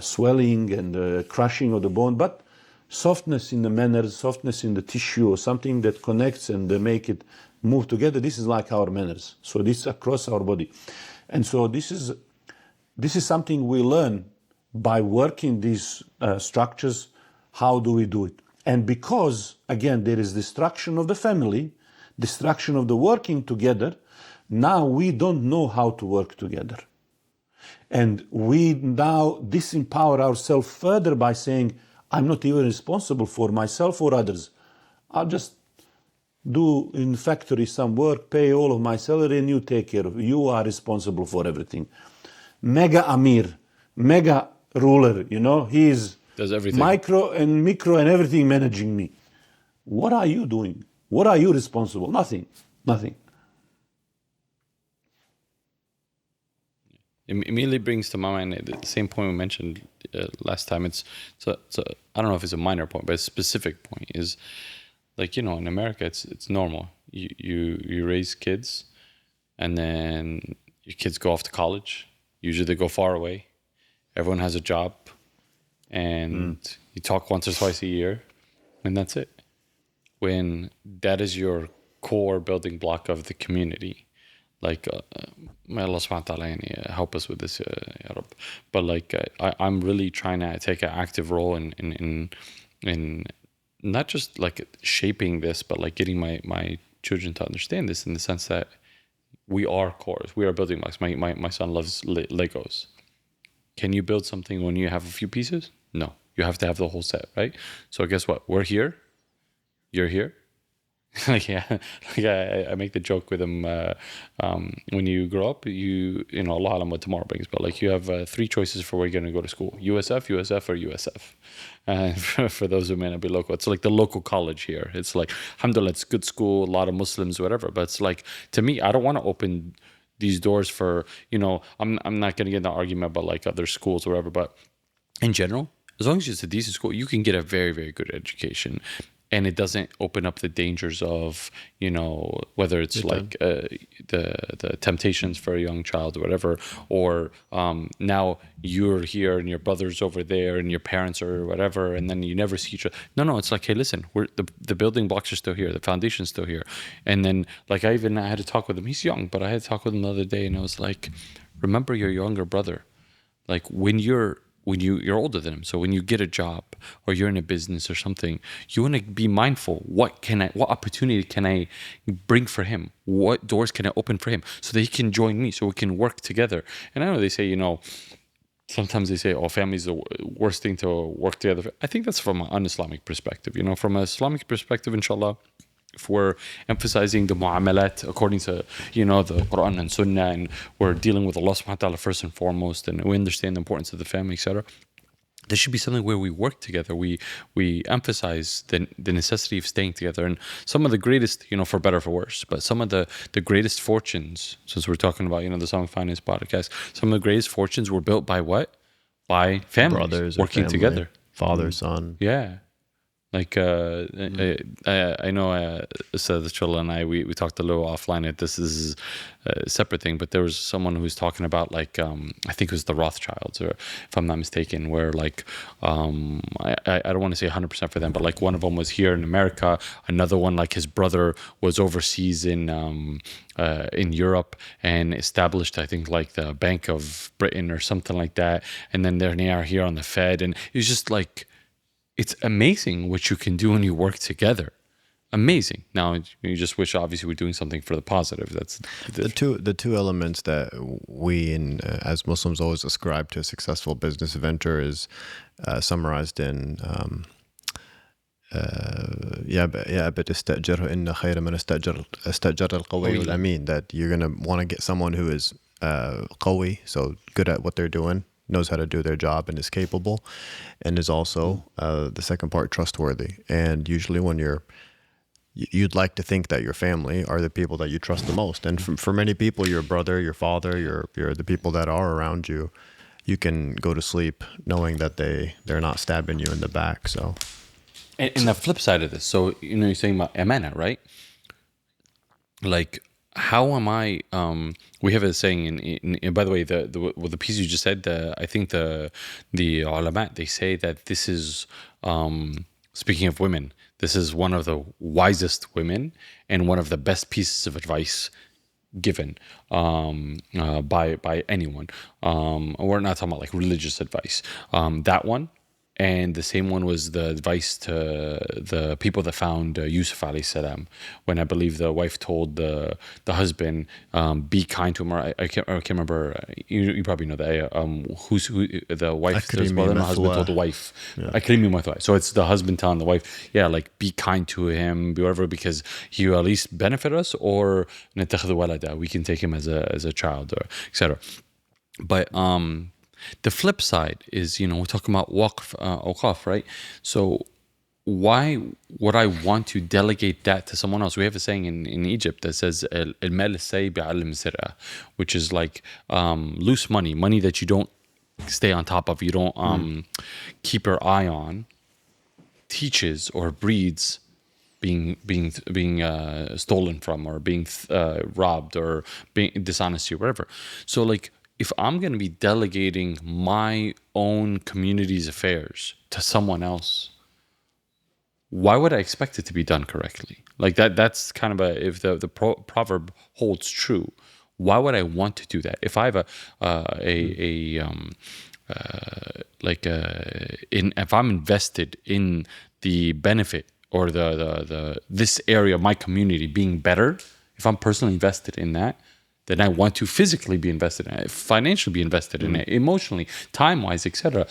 swelling and crushing of the bone. But softness in the manners, softness in the tissue, or something that connects and make it move together. This is like our manners. So this is across our body. And so this is something we learn by working these structures. How do we do it? And because, again, there is destruction of the family, destruction of the working together, now we don't know how to work together. And we now disempower ourselves further by saying, I'm not even responsible for myself or others. I'll just do in factory some work, pay all of my salary, and you take care of it. You are responsible for everything. Mega Amir, mega ruler, he is Does everything. Micro and everything managing me. What are you doing? What are you responsible? Nothing. Immediately brings to my mind the same point we mentioned last time. It's I don't know if it's a minor point, but a specific point is, like, in America, it's normal. You raise kids, and then your kids go off to college. Usually they go far away. Everyone has a job, and you talk once or twice a year, and that's it. When that is your core building block of the community, like, may Allah subhanahu wa ta'ala help us with this, ya Rab. But like, I'm really trying to take an active role in not just like shaping this, but like getting my children to understand this, in the sense that we are cores, we are building blocks. My son loves Legos. Can you build something when you have a few pieces? No, you have to have the whole set, right? So guess what? We're here. You're here. Like, I make the joke with him, when you grow up, Allah alam what tomorrow brings, but like, you have 3 choices for where you're going to go to school: USF, or USF. And for those who may not be local, it's like the local college here. It's like, alhamdulillah, it's good school, a lot of Muslims, whatever. But it's like, to me, I don't want to open these doors for, I'm not going to get in an argument about like other schools or whatever, but in general, as long as it's a decent school, you can get a very, very good education. And it doesn't open up the dangers of, whether it's like the temptations for a young child or whatever, or now you're here and your brother's over there and your parents are whatever, and then you never see each other. No, it's like, hey, listen, the building blocks are still here, the foundation's still here. And then, like, I had to talk with him. He's young, but I had to talk with him the other day, and I was like, remember your younger brother. Like, when you're older than him, so when you get a job or you're in a business or something, you want to be mindful, what opportunity can I bring for him? What doors can I open for him so that he can join me, so we can work together? And I know they say, sometimes they say, oh, family's the worst thing to work together. I think that's from an un-Islamic perspective. From an Islamic perspective, inshallah, if we're emphasizing the mu'amalat according to, the Quran and Sunnah, and we're dealing with Allah subhanahu wa ta'ala first and foremost, and we understand the importance of the family, etc., there should be something where we work together. We emphasize the necessity of staying together. And some of the greatest, for better or for worse, but some of the greatest fortunes, since we're talking about, the Islamic Finance podcast, some of the greatest fortunes were built by what? By families, brothers working together. Father, son. Yeah. Like, I know Ustaz Al Cholan and I, we talked a little offline. This is a separate thing, but there was someone who was talking about, like, I think it was the Rothschilds, or if I'm not mistaken, where like, I don't want to say 100% for them, but like one of them was here in America, another one, like his brother was overseas in Europe and established, I think, like the Bank of Britain or something like that, and then they're now here on the Fed, and it's just like, it's amazing what you can do when you work together. Amazing. Now, you just wish, obviously, we're doing something for the positive. That's the two elements that we, as Muslims, always ascribe to a successful business venture is summarized in استأجره إن خير من استأجر القوي الأمين, that you're going to want to get someone who is qawi, so good at what they're doing, knows how to do their job and is capable, and is also the second part, trustworthy. And usually when you're you'd like to think that your family are the people that you trust the most. And for many people, your brother, your father, your the people that are around you, you can go to sleep knowing that they're not stabbing you in the back. So, And the flip side of this, so you're saying about amana, right? Like, how am I? We have a saying in by the way, the piece you just said, I think the ulama, they say that this is speaking of women, this is one of the wisest women and one of the best pieces of advice given by anyone. We're not talking about like religious advice. That one. And the same one was the advice to the people that found Yusuf alayhi salam, when I believe the wife told the husband, be kind to him. Or I can't remember. You probably know that. Who the wife? The husband told the wife. So it's the husband telling the wife, yeah, like be kind to him, be whatever, because he will at least benefit us, or we can take him as a child, or etc. But the flip side is, we're talking about awqaf, right? So why would I want to delegate that to someone else? We have a saying in Egypt that says, "Al-mal as-sayy bi'allim sir'a," which is like loose money that you don't stay on top of, you don't keep your eye on, teaches or breeds being stolen from, or being robbed, or being dishonesty, or whatever. So like, if I'm going to be delegating my own community's affairs to someone else, why would I expect it to be done correctly? Like that's kind of if the proverb holds true, why would I want to do that? If I have if I'm invested in the benefit, or the this area of my community being better, if I'm personally invested in that, then I want to physically be invested in it, financially be invested in it, emotionally, time-wise, etc.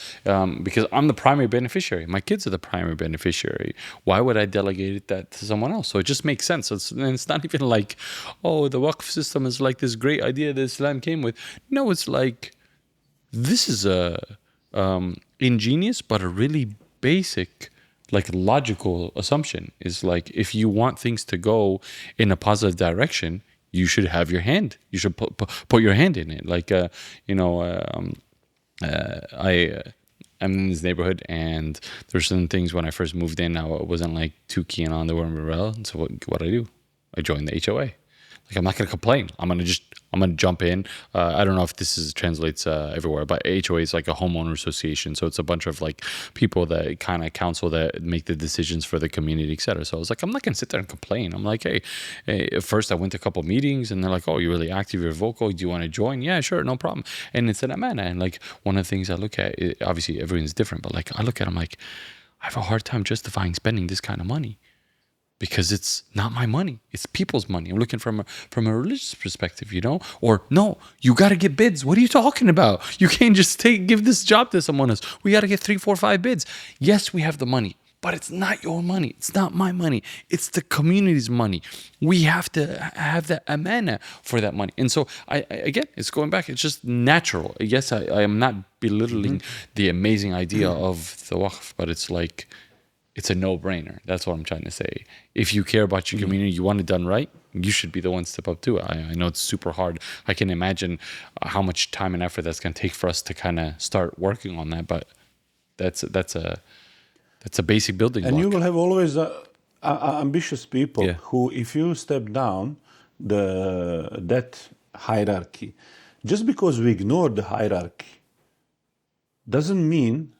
Because I'm the primary beneficiary. My kids are the primary beneficiary. Why would I delegate that to someone else? So it just makes sense. It's not even like, oh, the waqf system is like this great idea that Islam came with. No, it's like, this is a ingenious but a really basic, like, logical assumption. Is like, if you want things to go in a positive direction, you should have your hand. You should put your hand in it. Like, I'm in this neighborhood, and there's some things when I first moved in, I wasn't like too keen on. They weren't well. And so what I do? I joined the HOA. Like, I'm not gonna complain. I'm gonna jump in. I don't know if this translates everywhere, but HOA is like a homeowner association. So it's a bunch of like people that kind of counsel, that make the decisions for the community, etc. So I was like, I'm not gonna sit there and complain. I'm like, hey, at first I went to a couple meetings, and they're like, oh, you're really active, you're vocal. Do you want to join? Yeah, sure, no problem. And it's an amana. And like, one of the things I look at, obviously everyone's different, but like, I look at, I'm like, I have a hard time justifying spending this kind of money, because it's not my money, it's people's money. I'm looking from a religious perspective, or no, you got to get bids. What are you talking about? You can't just give this job to someone else. We got to get 3, 4, 5 bids. Yes, we have the money, but it's not your money. It's not my money. It's the community's money. We have to have the amana for that money. And so again, it's going back. It's just natural. Yes, I am not belittling the amazing idea of the waqf, but it's like, it's a no-brainer. That's what I'm trying to say. If you care about your community, you want it done right, you should be the one to step up to it. I know it's super hard. I can imagine how much time and effort that's going to take for us to kind of start working on that. But that's a basic building block. And you will have always ambitious people who, if you step down that hierarchy, just because we ignore the hierarchy, doesn't mean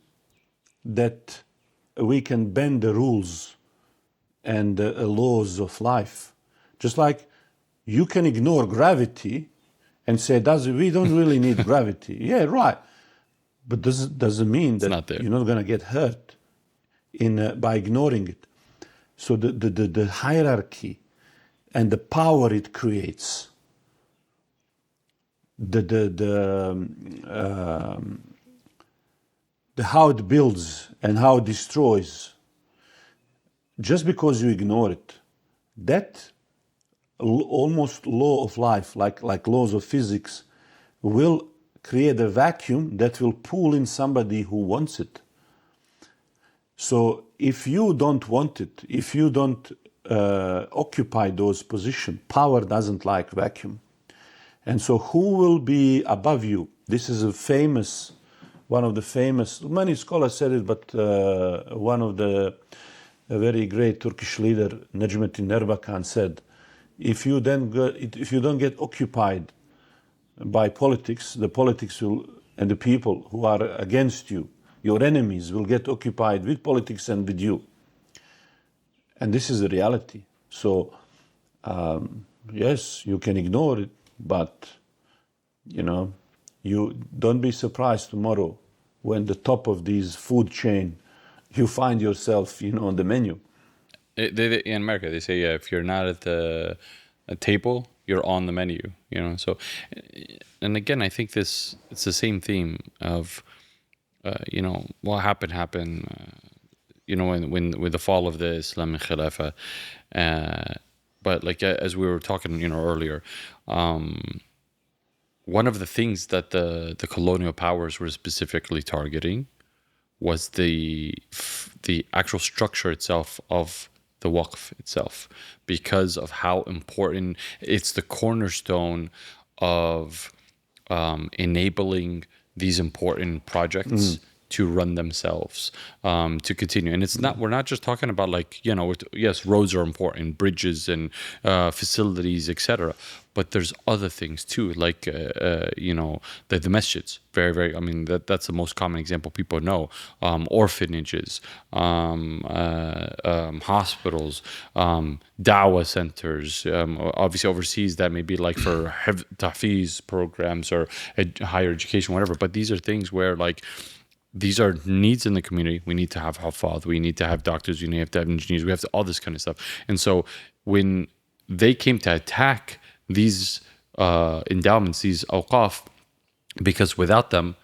that we can bend the rules and the laws of life. Just like you can ignore gravity and say, we don't really need gravity. Yeah, right. But doesn't mean that you're not going to get hurt by ignoring it. So the hierarchy and the power it creates, how it builds and how it destroys, just because you ignore it, that almost law of life, like laws of physics, will create a vacuum that will pull in somebody who wants it. So if you don't want it, if you don't occupy those positions. Power doesn't like vacuum. And so who will be above you? This is one of the famous, many scholars said it, but one of a very great Turkish leader, Necmettin Erbakan, said, if you don't get occupied by politics, the politics will, and the people who are against you, your enemies, will get occupied with politics and with you. And this is the reality. So, yes, you can ignore it, but, you don't be surprised tomorrow when the top of this food chain, you find yourself, on the menu. In America, they say if you're not at the table, you're on the menu. So, and again, I think it's the same theme of, what happened. When with the fall of the Islamic Khilafah, but like as we were talking, earlier, one of the things that the colonial powers were specifically targeting was the actual structure itself of the waqf itself, because of how important it's the cornerstone of enabling these important projects to run themselves, to continue. And we're not just talking about yes, roads are important, bridges and facilities, etc. But there's other things too, like the masjids. Very, very. I mean, that's the most common example people know. Orphanages, hospitals, dawah centers. Obviously, overseas that may be like for tahfiz programs or higher education, whatever. But these are things where these are needs in the community. We need to have hafadh, we need to have doctors, we need to have engineers, we have to all this kind of stuff. And so when they came to attack these endowments, these awqaf, because without them,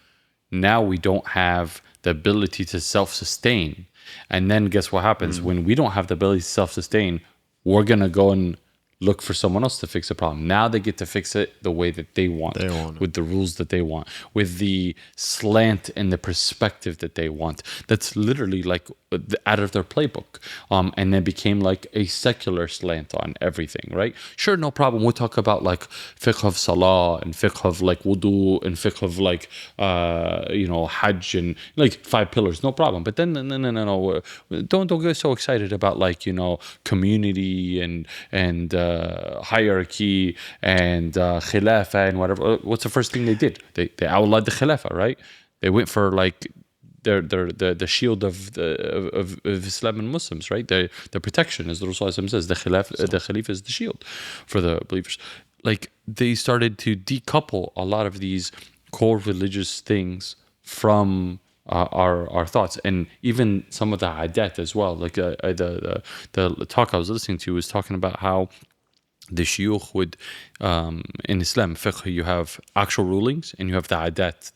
now we don't have the ability to self-sustain. And then guess what happens? When we don't have the ability to self-sustain, we're going to go and look for someone else to fix the problem. Now they get to fix it the way that they want with the rules that they want, with the slant and the perspective that they want. That's literally out of their playbook. And then became like a secular slant on everything, right? Sure, no problem. We'll talk about fiqh of salah and fiqh of wudu and fiqh of hajj and 5 pillars, no problem. But then no. Don't get so excited about community and hierarchy and khilafah and whatever. What's the first thing they did? They outlawed the khilafah, right? They went for the shield of Islam and Muslims, right? The protection, as the Rasul says, the Khalifa is the shield for the believers. They started to decouple a lot of these core religious things from our thoughts, and even some of the adat as well. The talk I was listening to was talking about how the shuyukh would, in Islam fiqh, you have actual rulings and you have the adat,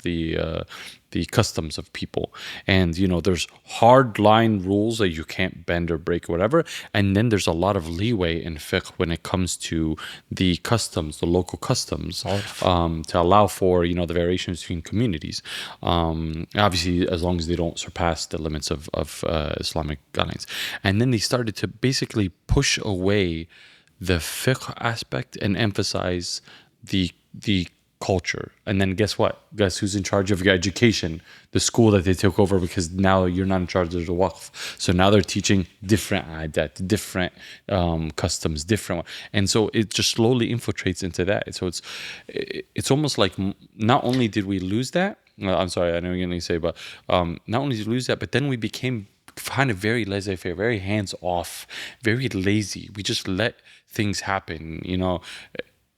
the customs of people. And there's hard line rules that you can't bend or break or whatever. And then there's a lot of leeway in fiqh when it comes to the customs, the local customs, to allow for the variations between communities. Obviously, as long as they don't surpass the limits of Islamic guidelines. And then they started to basically push away the fiqh aspect and emphasize the culture. And then guess what? Guess who's in charge of your education? The school that they took over, because now you're not in charge of the waqf. So now they're teaching different adat, different customs, different. And so it just slowly infiltrates into that. So it's almost like not only did we lose that, I'm sorry, I know you're going to say, but not only did we lose that, but then we became kind of very laissez-faire, very hands-off, very lazy. We just let things happen,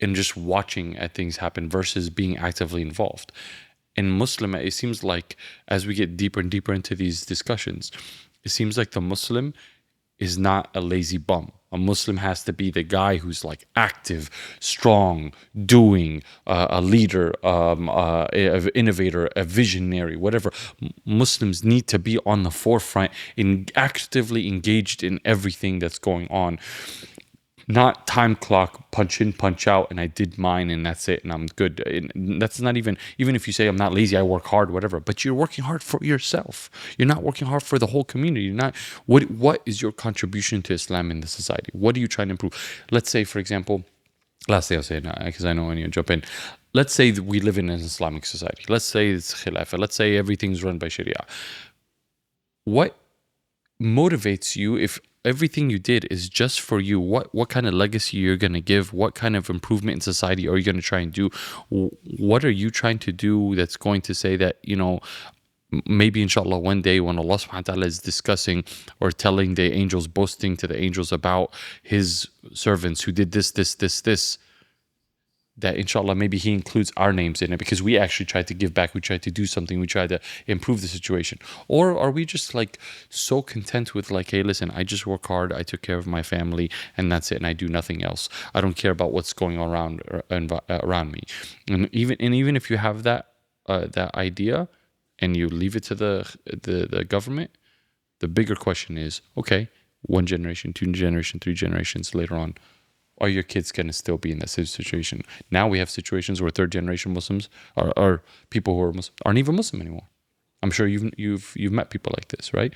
and just watching at things happen versus being actively involved. In Muslim, it seems like as we get deeper and deeper into these discussions, it seems like the Muslim is not a lazy bum. A Muslim has to be the guy who's active, strong, doing, a leader, an innovator, a visionary, whatever. Muslims need to be on the forefront and actively engaged in everything that's going on. not time clock, punch in, punch out, and I did mine and that's it and I'm good. And that's not even if you say I'm not lazy, I work hard, whatever, but you're working hard for yourself. You're not working hard for the whole community. You're not, what is your contribution to Islam in the society? What are you trying to improve? Let's say, for example, last thing I'll say now, because I know when you jump in. Let's say that we live in an Islamic society. Let's say it's Khilafah. Let's say everything's run by Sharia. What motivates you if everything you did is just for you? What kind of legacy you're going to give? What kind of improvement in society are you going to try and do? What are you trying to do that's going to say that, maybe inshallah one day when Allah subhanahu wa ta'ala is discussing or telling the angels, boasting to the angels about his servants who did this, that inshallah maybe he includes our names in it because we actually tried to give back, we tried to do something, we tried to improve the situation? Or are we just like so content with like, hey, listen, I just work hard, I took care of my family and that's it, and I do nothing else. I don't care about what's going on around me. And even if you have that idea and you leave it to the government, the bigger question is, okay, 1 generation, 2 generation, 3 generations later on, are your kids going to still be in that same situation? Now we have situations where 3rd generation Muslims or people who are Muslim aren't even Muslim anymore. I'm sure you've met people like this, right?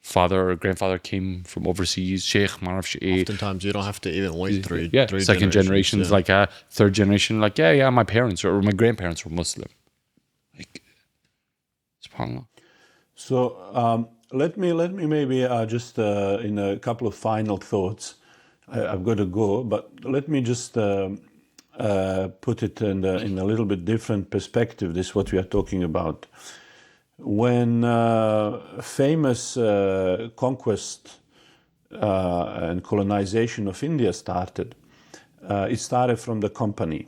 Father or grandfather came from overseas, sheikh, Oftentimes you don't have to even wait three second generations, like 3rd generation, like my parents or my grandparents were Muslim. Like, subhanAllah. So let me maybe just in a couple of final thoughts. I've got to go, but let me just put it in a little bit different perspective. This is what we are talking about. When famous conquest and colonization of India started, it started from the company.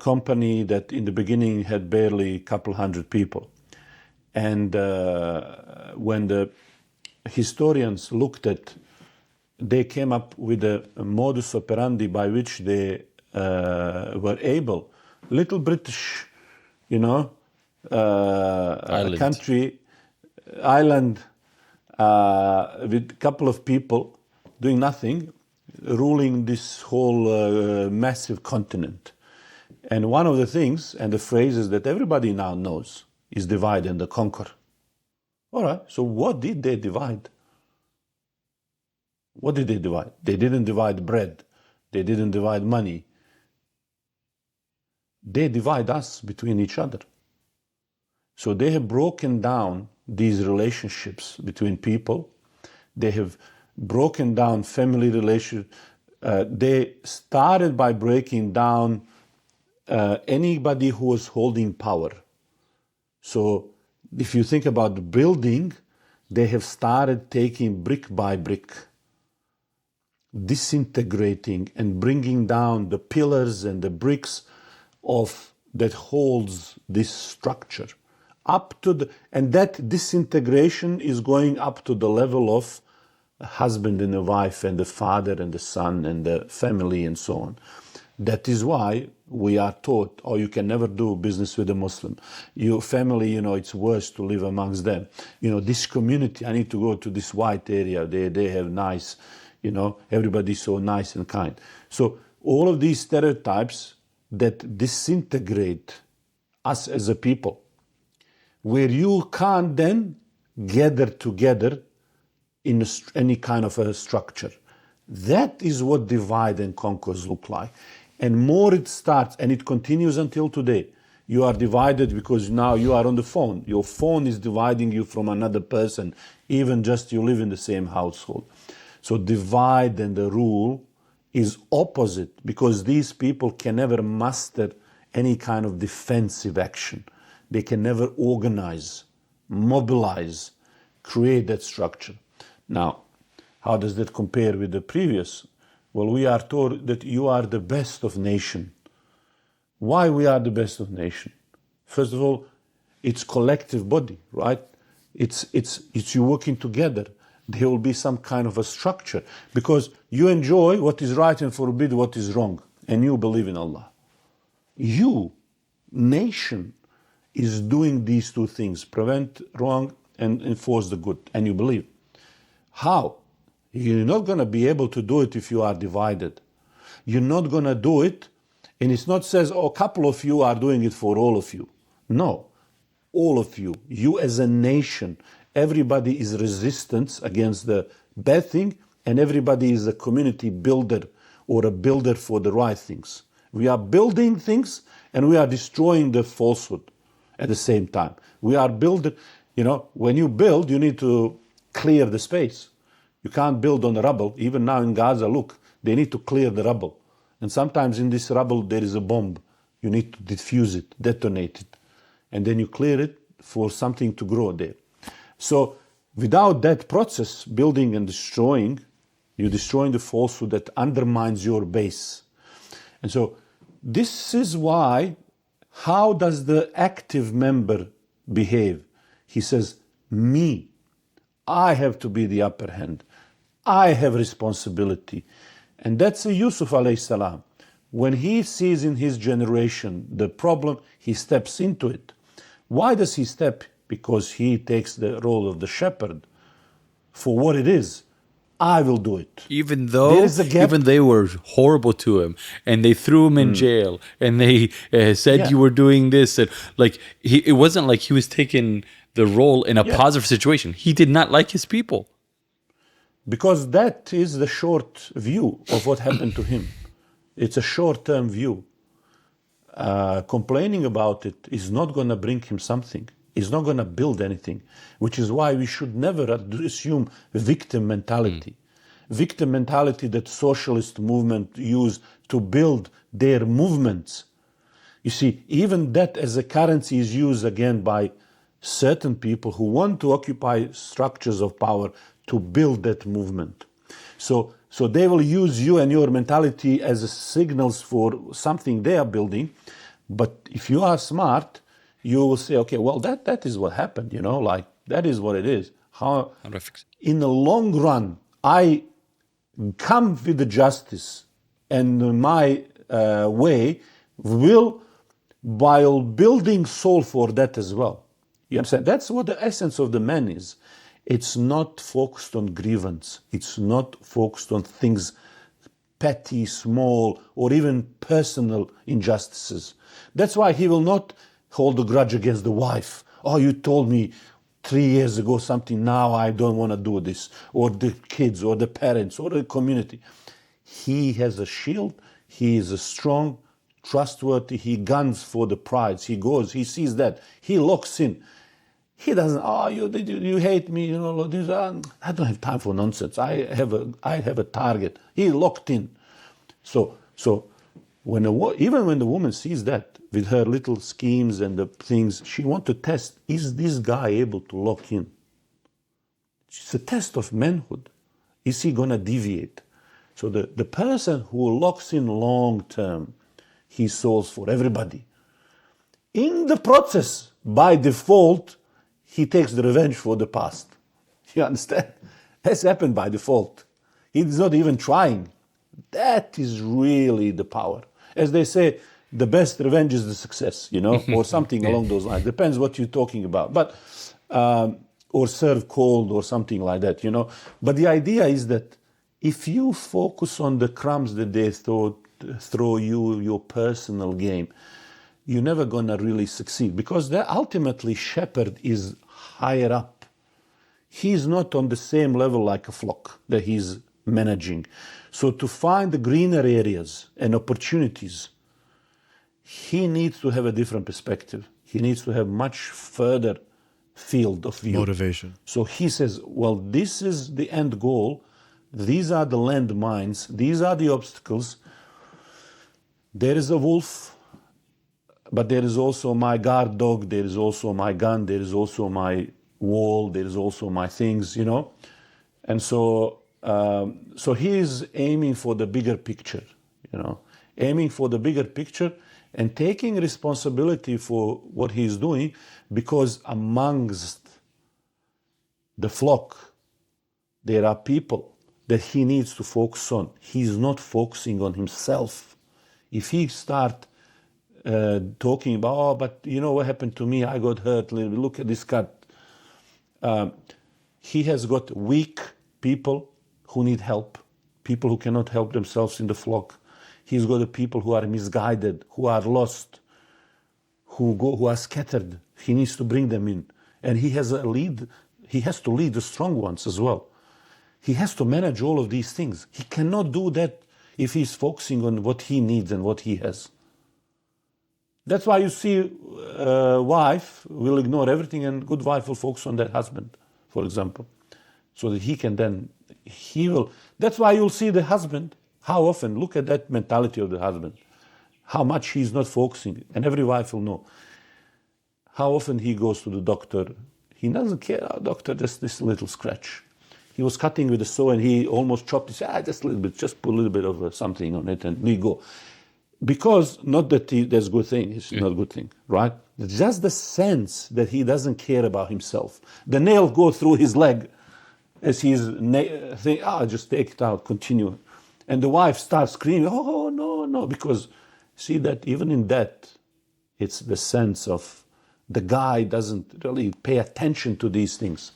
Company that in the beginning had barely a couple hundred people. And when the historians looked at, they came up with a modus operandi by which they were able, little British, country, island, with a couple of people doing nothing, ruling this whole massive continent. And one of the things and the phrases that everybody now knows is divide and conquer. All right, so what did they divide? What did they divide? They didn't divide bread. They didn't divide money. They divide us between each other. So they have broken down these relationships between people. They have broken down family relations. They started by breaking down anybody who was holding power. So if you think about building, they have started taking brick by brick, disintegrating and bringing down the pillars and the bricks that holds this structure up to and that disintegration is going up to the level of a husband and a wife and the father and the son and the family and so on. That is why we are taught, you can never do business with a Muslim. Your family, it's worse to live amongst them. This community, I need to go to this white area. They have nice, everybody's so nice and kind. So all of these stereotypes that disintegrate us as a people, where you can't then gather together in any kind of a structure. That is what divide and conquers look like. And more it starts, and it continues until today. You are divided because now you are on the phone. Your phone is dividing you from another person, even just you live in the same household. So divide and the rule is opposite, because these people can never master any kind of defensive action. They can never organize, mobilize, create that structure. Now, how does that compare with the previous? Well, we are told that you are the best of nation. Why we are the best of nation? First of all, it's collective body, right? It's you working together. There will be some kind of a structure, because you enjoy what is right and forbid what is wrong, and you believe in Allah. You, nation, is doing these two things: prevent wrong and enforce the good, and you believe. How? You're not going to be able to do it if you are divided. You're not going to do it, and it's not says, oh, a couple of you are doing it for all of you. No, all of you. You as a nation, everybody is resistance against the bad thing, and everybody is a community builder or a builder for the right things. We are building things, and we are destroying the falsehood at the same time. We are building, when you build, you need to clear the space. You can't build on the rubble. Even now in Gaza, look, they need to clear the rubble. And sometimes in this rubble, there is a bomb. You need to diffuse it, detonate it. And then you clear it for something to grow there. So without that process, building and destroying, you're destroying the falsehood that undermines your base. And so this is why, how does the active member behave? He says, me, I have to be the upper hand. I have responsibility. And that's a Yusuf alayhi salam. When he sees in his generation the problem, he steps into it. Why does he step? Because he takes the role of the shepherd for what it is. I will do it. Even though they were horrible to him, and they threw him in jail, and they said you were doing this, and it wasn't like he was taking the role in a positive situation. He did not like his people. Because that is the short view of what happened to him. It's a short-term view. Complaining about it is not going to bring him something. It's not going to build anything, which is why we should never assume victim mentality. Victim mentality that socialist movement use to build their movements. You see, even that as a currency is used again by certain people who want to occupy structures of power to build that movement. So they will use you and your mentality as signals for something they are building. But if you are smart, you will say, okay, well, that is what happened, that is what it is. How in the long run, I come with the justice and my way will, while building soul for that as well. You understand? That's what the essence of the man is. It's not focused on grievance. It's not focused on things petty, small, or even personal injustices. That's why he will not hold a grudge against the wife. Oh, you told me 3 years ago something, now I don't want to do this. Or the kids, or the parents, or the community. He has a shield. He is a strong, trustworthy. He guns for the prize. He goes, he sees that. He locks in. He doesn't, you hate me, I don't have time for nonsense. I have a target. He locked in. So even when the woman sees that, with her little schemes and the things, she wants to test, is this guy able to lock in? It's a test of manhood. Is he going to deviate? So the person who locks in long term, he solves for everybody. In the process, by default, he takes the revenge for the past. You understand? That's happened by default. He's not even trying. That is really the power. As they say, the best revenge is the success, or something along those lines. Depends what you're talking about. But or serve cold or something like that, But the idea is that if you focus on the crumbs that they throw you, your personal game, you're never going to really succeed, because ultimately shepherd is higher up. He's not on the same level like a flock that he's managing. So to find the greener areas and opportunities, he needs to have a different perspective. He needs to have much further field of view. Motivation. So he says, well, this is the end goal. These are the landmines. These are the obstacles. There is a wolf, but there is also my guard dog. There is also my gun. There is also my wall. There is also my things, And so he is aiming for the bigger picture, aiming for the bigger picture and taking responsibility for what he is doing, because amongst the flock, there are people that he needs to focus on. He's not focusing on himself. If he start talking about, but what happened to me? I got hurt. Look at this cut. He has got weak people who need help, people who cannot help themselves in the flock. He's got the people who are misguided, who are lost, who are scattered. He needs to bring them in. And he has to lead the strong ones as well. He has to manage all of these things. He cannot do that if he's focusing on what he needs and what he has. That's why you see a wife will ignore everything, and good wife will focus on that husband, for example, so that he will. That's why you'll see the husband, how often, look at that mentality of the husband, how much he's not focusing, and every wife will know. How often he goes to the doctor, he doesn't care, doctor, just this little scratch. He was cutting with a saw and he almost chopped his, just a little bit, just put a little bit of something on it and we go. Because, not that that's a good thing, it's not a good thing, right? It's just the sense that he doesn't care about himself. The nail goes through his leg as he's saying, just take it out, continue. And the wife starts screaming, oh, no, because see that even in that, it's the sense of the guy doesn't really pay attention to these things.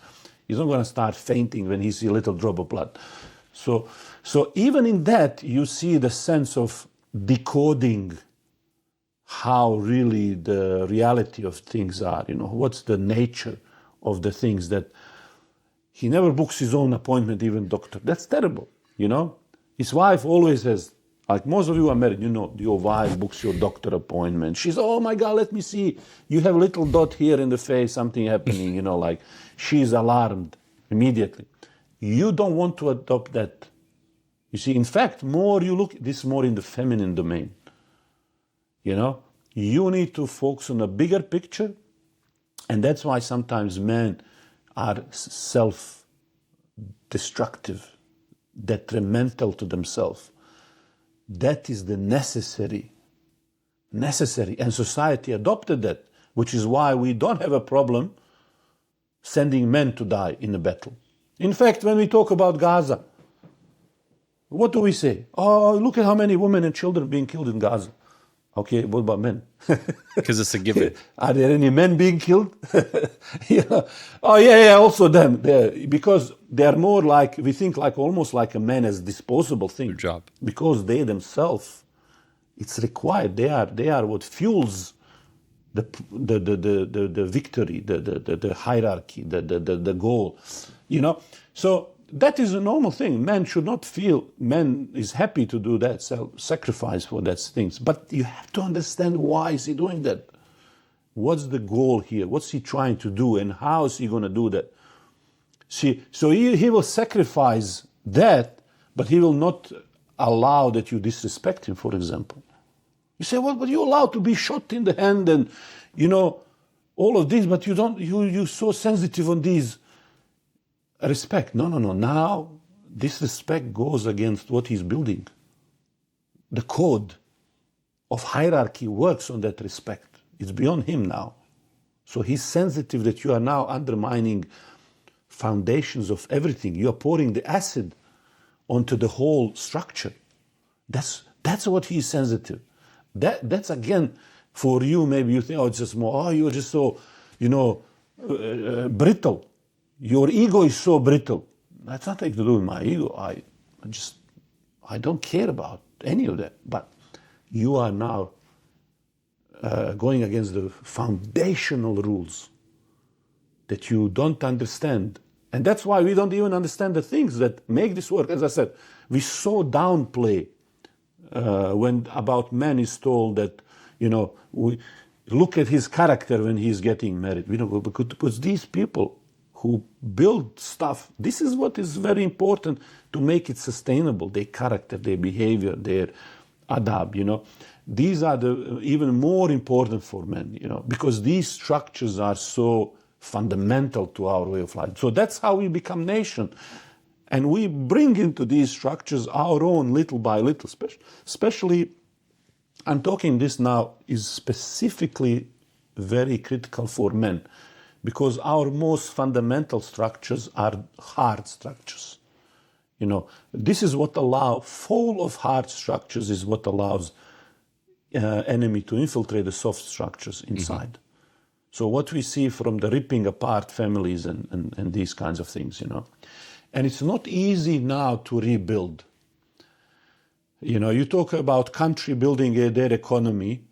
He's not going to start fainting when he sees a little drop of blood. So even in that, you see the sense of decoding how really the reality of things are. What's the nature of the things that he never books his own appointment, even doctor. That's terrible, His wife always says, like most of you are married, your wife books your doctor appointment. She's, oh my God, let me see. You have a little dot here in the face, something happening, like she's alarmed immediately. You don't want to adopt that. You see, in fact, more you look, this is more in the feminine domain. You need to focus on a bigger picture. And that's why sometimes men are self-destructive, detrimental to themselves. That is the necessary. And society adopted that, which is why we don't have a problem sending men to die in a battle. In fact, when we talk about Gaza, what do we say? Oh, look at how many women and children being killed in Gaza. Okay, what about men? Because it's a given. Are there any men being killed? Oh, yeah, also them. Because they are more like, we think like almost like a man as disposable thing. Good job. Because they themselves, it's required. They are what fuels the victory, the hierarchy, the goal. So that is a normal thing. Man should not feel, man is happy to do that, sacrifice for that things. But you have to understand why is he doing that? What's the goal here? What's he trying to do and how is he going to do that? See, so he will sacrifice that, but he will not allow that you disrespect him, for example. You say, well, but you're allowed to be shot in the hand and, all of this, but you're so sensitive on these. Respect. No. Now, this respect goes against what he's building. The code of hierarchy works on that respect. It's beyond him now. So he's sensitive that you are now undermining foundations of everything. You are pouring the acid onto the whole structure. That's what he's sensitive. That's again, for you, maybe you think, it's just more, you're just so, brittle. Your ego is so brittle. That's nothing to do with my ego. I don't care about any of that. But you are now going against the foundational rules that you don't understand. And that's why we don't even understand the things that make this work. As I said, we so downplay when about man is told that, we look at his character when he's getting married. Because these people who build stuff, this is what is very important to make it sustainable, their character, their behavior, their adab, These are even more important for men, because these structures are so fundamental to our way of life. So that's how we become nation. And we bring into these structures our own little by little, especially, I'm talking this now is specifically very critical for men. Because our most fundamental structures are hard structures. This is what fall of hard structures is what allows enemy to infiltrate the soft structures inside. Mm-hmm. So what we see from the ripping apart families and these kinds of things, And it's not easy now to rebuild. You know, you talk about country building their economy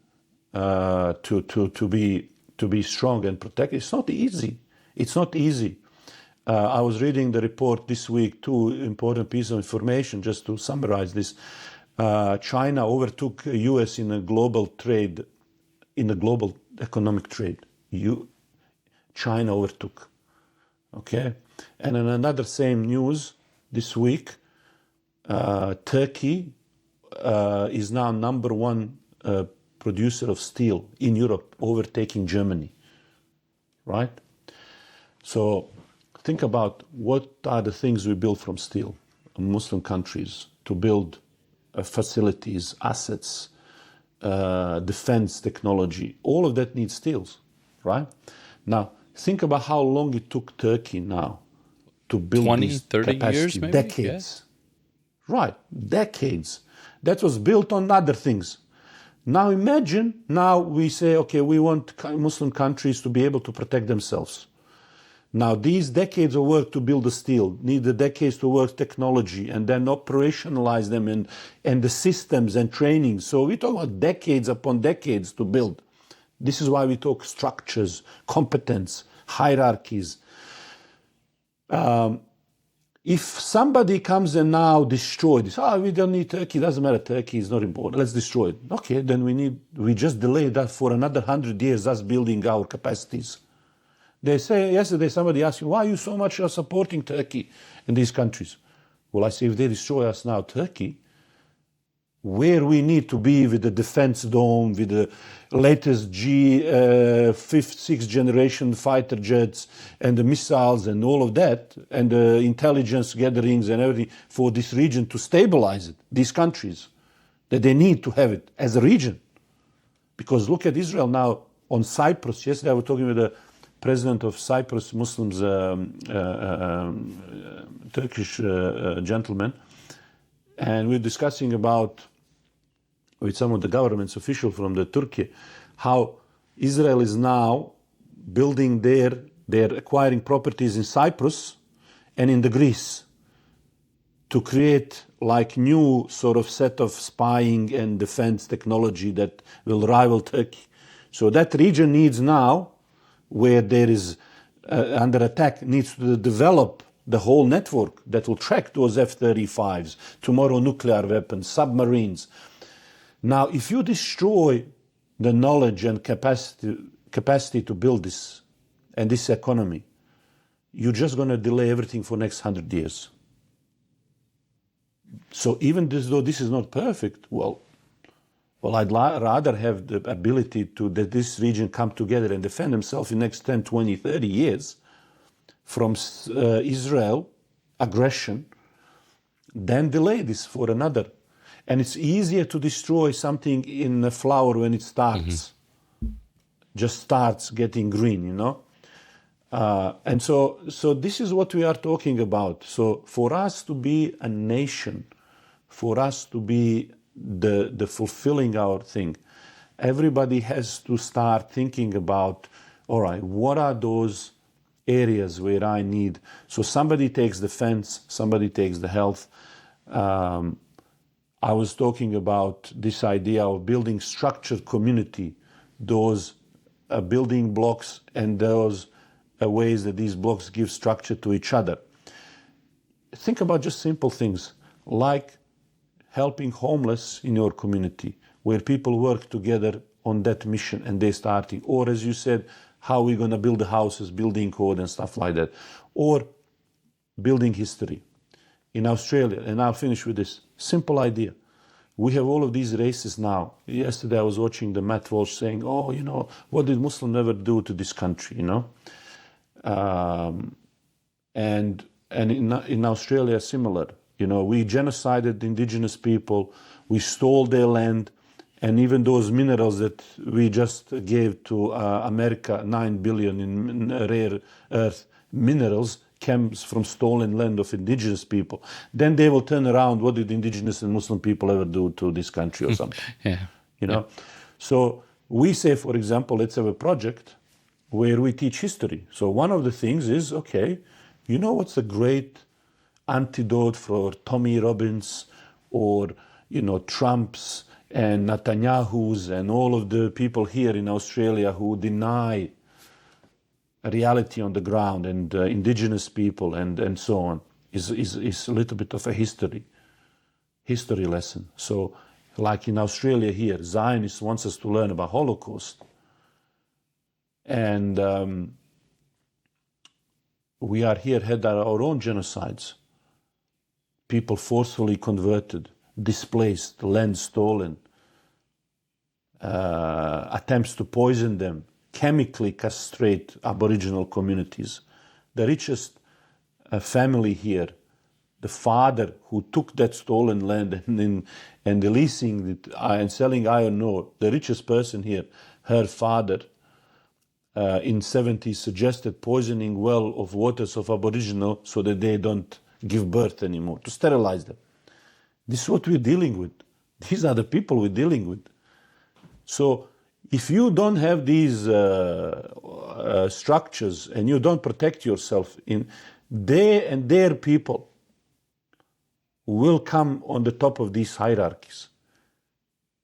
to be strong and protected. It's not easy. It's not easy. I was reading the report this week, two important pieces of information, just to summarize this. China overtook US in a global trade, in the global economic trade. China overtook. Okay? And in another same news this week, Turkey is now number one producer of steel in Europe, overtaking Germany. Right? So think about what are the things we build from steel in Muslim countries to build facilities, assets, defense technology. All of that needs steels, right? Now, think about how long it took Turkey now to build 20, these 30 capacity. years, maybe? Decades. Yeah. Right, decades. That was built on other things. Now imagine, now we say, okay, we want Muslim countries to be able to protect themselves. Now, these decades of work to build the steel need the decades to work technology and then operationalize them and the systems and training. So we talk about decades upon decades to build. This is why we talk structures, competence, hierarchies. If somebody comes and now destroy this, we don't need Turkey, doesn't matter, Turkey is not important, let's destroy it. Okay, then we just delay that for another 100 years, us building our capacities. They say, yesterday somebody asked me, why are you so much supporting Turkey in these countries? Well, I say, if they destroy us now, Turkey, where we need to be with the defense dome, with the latest fifth, sixth generation fighter jets and the missiles and all of that, and the intelligence gatherings and everything for this region to stabilize it, these countries, that they need to have it as a region. Because look at Israel now on Cyprus. Yesterday I was talking with the president of Cyprus, Muslims, Turkish gentleman, and we're discussing about, with some of the government's officials from the Turkey, how Israel is now building they're acquiring properties in Cyprus and in the Greece to create like new sort of set of spying and defense technology that will rival Turkey. So that region needs now, where there is under attack, needs to develop the whole network that will track those F-35s, tomorrow nuclear weapons, submarines. Now, if you destroy the knowledge and capacity to build this and this economy, you're just going to delay everything for next 100 years. So even though this is not perfect, well, I'd rather have the ability to that this region come together and defend themselves in the next 10, 20, 30 years from Israel aggression than delay this for another. And it's easier to destroy something in a flower when it starts, just starts getting green, you know. And so this is what we are talking about. So for us to be a nation, for us to be the fulfilling our thing, everybody has to start thinking about, all right, what are those areas where I need? So somebody takes defense, somebody takes the health. I was talking about this idea of building structured community, those building blocks and those ways that these blocks give structure to each other. Think about just simple things like helping homeless in your community, where people work together on that mission and they're starting. Or as you said, how we're going to build the houses, building code and stuff like that. Or building history. In Australia, and I'll finish with this simple idea. We have all of these races now. Yesterday I was watching the Matt Walsh saying, oh, you know, what did Muslims ever do to this country, you know? And in Australia, similar. You know, we genocided the indigenous people, we stole their land, and even those minerals that we just gave to America, 9 billion in rare earth minerals, comes from stolen land of indigenous people. Then they will turn around, what did indigenous and Muslim people ever do to this country or something? You know? Yeah. So we say, for example, let's have a project where we teach history. So one of the things is, okay, you know what's a great antidote for Tommy Robbins or, Trump's and Netanyahu's and all of the people here in Australia who deny reality on the ground and indigenous people and so on is a little bit of a history lesson. So like in Australia here, Zionists wants us to learn about Holocaust. And we are here had our own genocides. People forcefully converted, displaced, land stolen, attempts to poison them, chemically castrate Aboriginal communities. The richest family here, the father who took that stolen land and leasing it and selling iron ore, the richest person here, her father, in 70s suggested poisoning well of waters of Aboriginal so that they don't give birth anymore, to sterilize them. This is what we're dealing with. These are the people we're dealing with. So if you don't have these structures and you don't protect yourself, they and their people will come on the top of these hierarchies.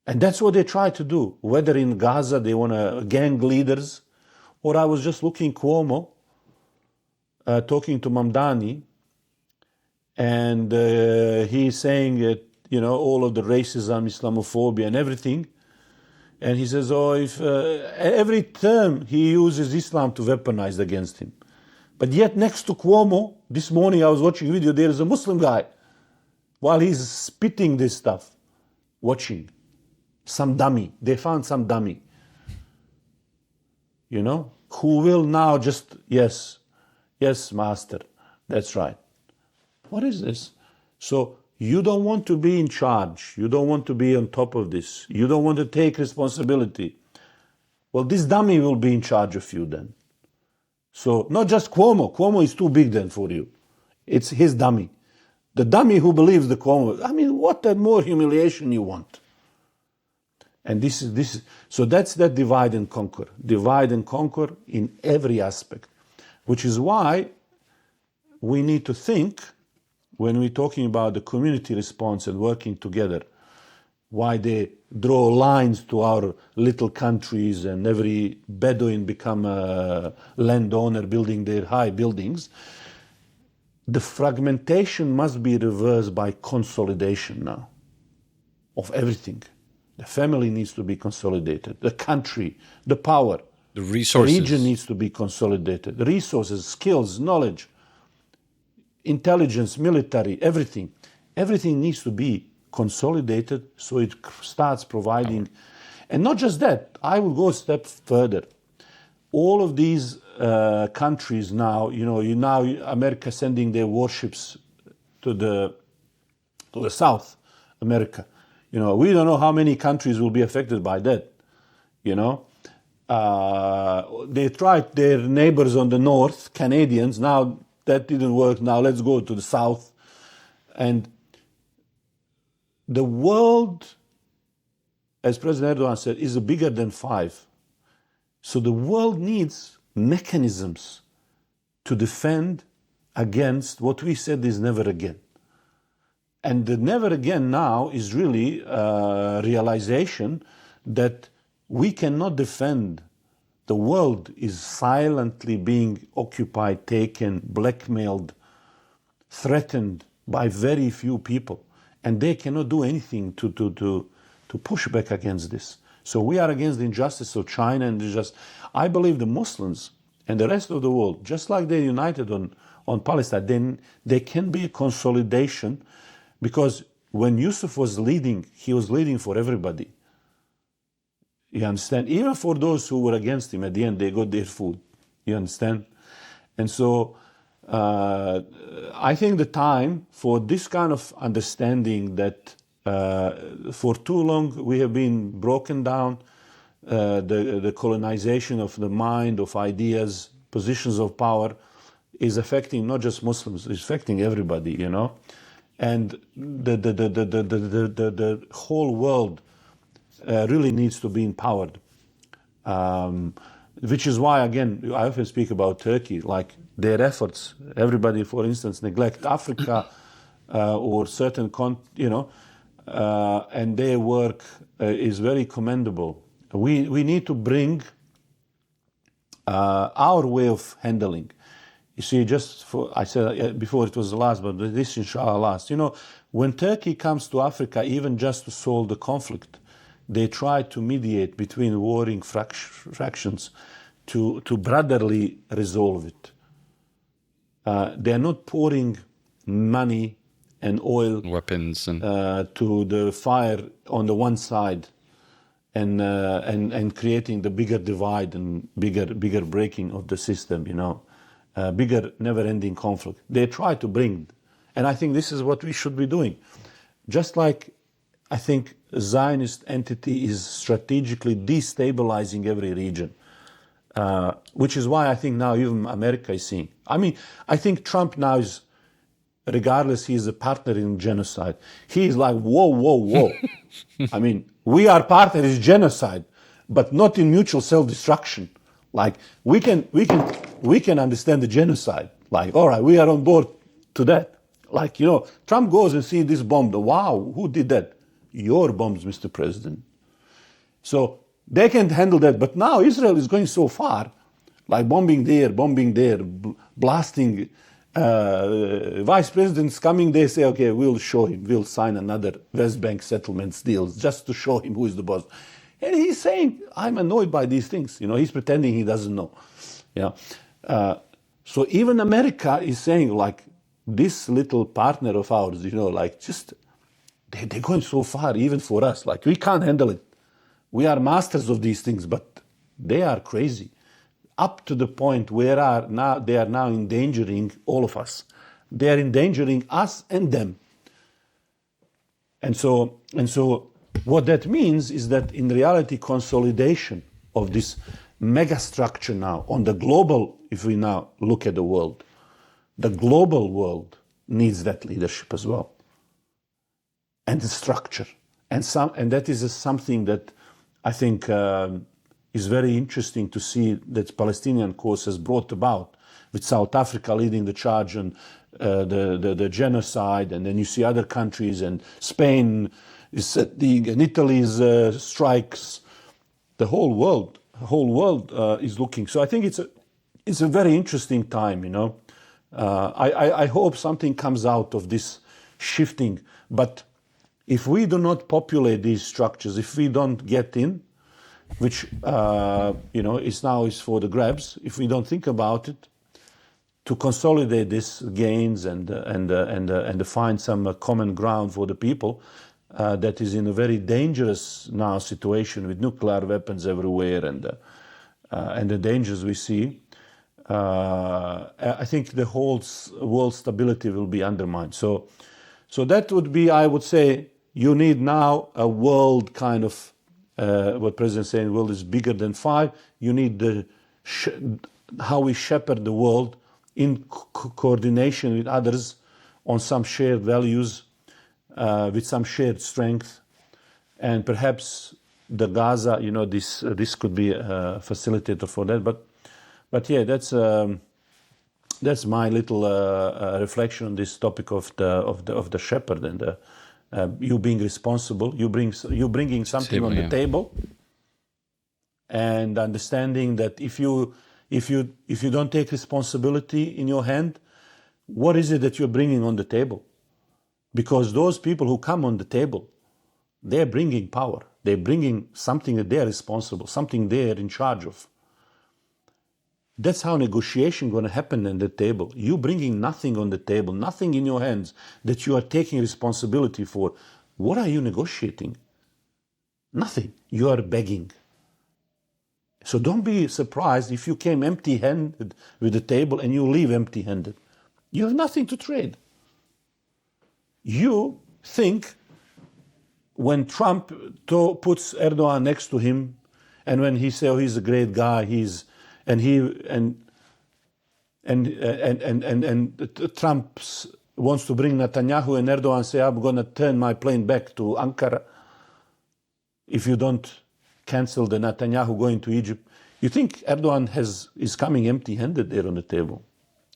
And that's what they try to do. Whether in Gaza they want to gang leaders, or I was just looking Cuomo, talking to Mamdani, and he's saying all of the racism, Islamophobia and everything. And he says, if every term he uses Islam to weaponize against him. But yet next to Cuomo, this morning I was watching a video, there is a Muslim guy, while he's spitting this stuff, watching. Some dummy. They found some dummy. Who will now just, yes, master, that's right. What is this? So you don't want to be in charge. You don't want to be on top of this. You don't want to take responsibility. Well, this dummy will be in charge of you then. So not just Cuomo. Cuomo is too big then for you. It's his dummy. The dummy who believes the Cuomo. I mean, what more humiliation you want? And this is so that's that divide and conquer in every aspect, which is why we need to think when we're talking about the community response and working together, why they draw lines to our little countries and every Bedouin become a landowner building their high buildings. The fragmentation must be reversed by consolidation now of everything. The family needs to be consolidated. The country, the power, the resources, the region needs to be consolidated. The resources, skills, knowledge, intelligence, military, everything. Everything needs to be consolidated so it starts providing. And not just that, I will go a step further. All of these countries now, now America sending their warships to the South America. We don't know how many countries will be affected by that. They tried their neighbors on the north, Canadians. Now that didn't work. Now let's go to the south. And the world, as President Erdogan said, is bigger than 5. So the world needs mechanisms to defend against what we said is never again. And the never again now is really a realization that we cannot defend. The world is silently being occupied, taken, blackmailed, threatened by very few people. And they cannot do anything to push back against this. So we are against the injustice of China and I believe the Muslims and the rest of the world, just like they're united on Palestine, then there can be a consolidation. Because when Yusuf was leading, he was leading for everybody. You understand? Even for those who were against him, at the end, they got their food. You understand? And so I think the time for this kind of understanding that for too long we have been broken down, the colonization of the mind, of ideas, positions of power is affecting not just Muslims, it's affecting everybody, And the whole world really needs to be empowered, which is why, again, I often speak about Turkey. Like their efforts. Everybody, for instance, neglect Africa or certain, and their work is very commendable. We need to bring our way of handling. You see, I said before it was the last, but this inshallah last. When Turkey comes to Africa, even just to solve the conflict, they try to mediate between warring fractions to brotherly resolve it. They are not pouring money and oil, weapons, and to the fire on the one side, and creating the bigger divide and bigger breaking of the system. Bigger never-ending conflict. They try to bring, and I think this is what we should be doing. Just like I think a Zionist entity is strategically destabilizing every region, which is why I think now even America is seeing. I think Trump now is, regardless, he is a partner in genocide. He is like, whoa. We are partners in genocide, but not in mutual self-destruction. Like we can understand the genocide. Like, all right, we are on board to that. Like, Trump goes and sees this bomb. Wow, who did that? Your bombs, Mr. President. So they can handle that. But now Israel is going so far, like bombing there, blasting. Vice presidents coming, they say, okay, we'll show him. We'll sign another West Bank settlements deals just to show him who is the boss. And he's saying, I'm annoyed by these things. He's pretending he doesn't know. So even America is saying, like, this little partner of ours, they're going so far, even for us. Like, we can't handle it. We are masters of these things, but they are crazy. Up to the point where they are now endangering all of us. They are endangering us and them. And so what that means is that in reality, consolidation of this mega structure now on the global, if we now look at the world, the global world needs that leadership as well. And the structure. And that is something that I think is very interesting to see that Palestinian cause has brought about, with South Africa leading the charge on the genocide, and then you see other countries, and Spain is setting, and Italy's strikes. The whole world is looking. So I think it's a very interesting time. I hope something comes out of this shifting. But if we do not populate these structures, if we don't get in, which is for the grabs, if we don't think about it, to consolidate these gains and find some common ground for the people that is in a very dangerous now situation with nuclear weapons everywhere and the dangers we see, I think the whole world stability will be undermined. So that would be, I would say, you need now a world kind of, what President is saying, the world is bigger than 5. You need how we shepherd the world in coordination with others on some shared values, with some shared strength, and perhaps the Gaza, this could be a facilitator for that. But yeah, that's my little reflection on this topic of the shepherd and you being responsible. You bringing something on the table, and understanding that if you don't take responsibility in your hand, what is it that you're bringing on the table? Because those people who come on the table, they're bringing power. They're bringing something that they're responsible, something they're in charge of. That's how negotiation going to happen at the table. You bringing nothing on the table, nothing in your hands that you are taking responsibility for. What are you negotiating? Nothing. You are begging. So don't be surprised if you came empty-handed with the table and you leave empty-handed. You have nothing to trade. You think when Trump puts Erdogan next to him, and when he says, oh, he's a great guy, Trump wants to bring Netanyahu, and Erdogan say, I'm going to turn my plane back to Ankara if you don't cancel the Netanyahu going to Egypt. You think Erdogan is coming empty-handed there on the table?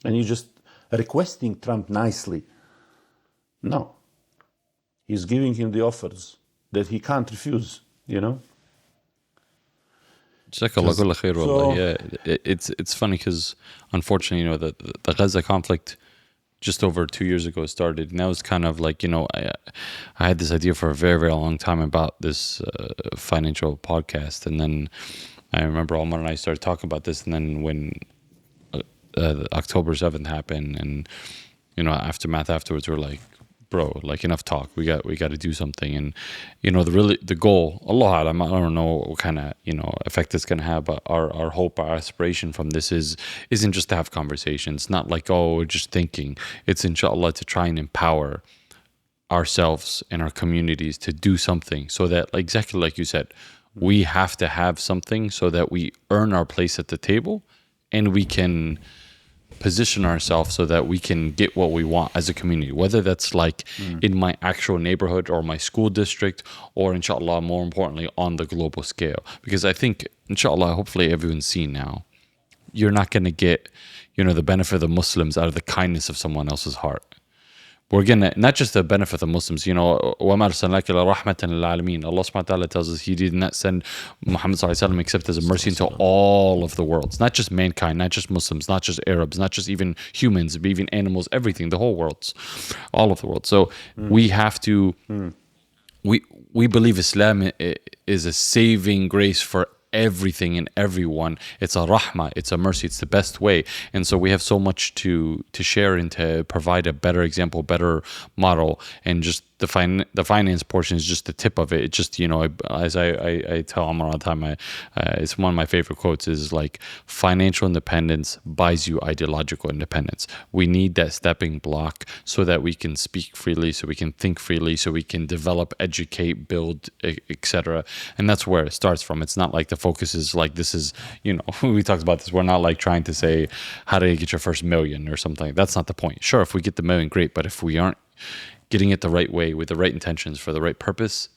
And you're just requesting Trump nicely. No. He's giving him the offers that he can't refuse, you know? Jazakallah kulla khair, wallah. Yeah, it's funny because unfortunately, you know, the Gaza conflict just over 2 years ago started, and that was kind of like, you know, I had this idea for a very, very long time about this financial podcast, and then I remember Umar and I started talking about this, and then when October 7th happened, and you know, aftermath afterwards, we're like, bro, like, enough talk. We got to do something. And you know, the goal, Allah Alam, I don't know what kind of, you know, effect it's gonna have, but our hope, our aspiration from this isn't just to have conversations, not like, oh, we're just thinking. It's inshallah to try and empower ourselves and our communities to do something, so that, like, exactly like you said, we have to have something so that we earn our place at the table, and we can position ourselves so that we can get what we want as a community, whether that's like in my actual neighborhood or my school district, or inshallah, more importantly, on the global scale. Because I think, inshallah, hopefully everyone's seen now, you're not going to get, you know, the benefit of the Muslims out of the kindness of someone else's heart. We're gonna, not just the benefit of Muslims, you know, وَمَا أَرْسَلْنَاكَ إِلَّا رَحْمَةً لِلْعَالَمِينَ. Allah subhanahu wa ta'ala tells us He did not send Muhammad sallallahu alaihi wasallam except as a mercy to all of the worlds, not just mankind, not just Muslims, not just Arabs, not just even humans, but even animals, everything, the whole world, all of the world. So we have to, we believe Islam is a saving grace for everything and everyone. It's a rahmah, it's a mercy, it's the best way. And so we have so much to share and to provide a better example, better model. And just the finance portion is just the tip of it. It's just, you know, as I tell Amar all the time, it's one of my favorite quotes, is like, financial independence buys you ideological independence. We need that stepping block so that we can speak freely, so we can think freely, so we can develop, educate, build, etc. And that's where it starts from. It's not like the focus is like, this is, you know, we talked about this, we're not like trying to say, how do you get your first million or something. That's not the point. Sure, if we get the million, great, but if we aren't getting it the right way, with the right intentions, for the right purpose,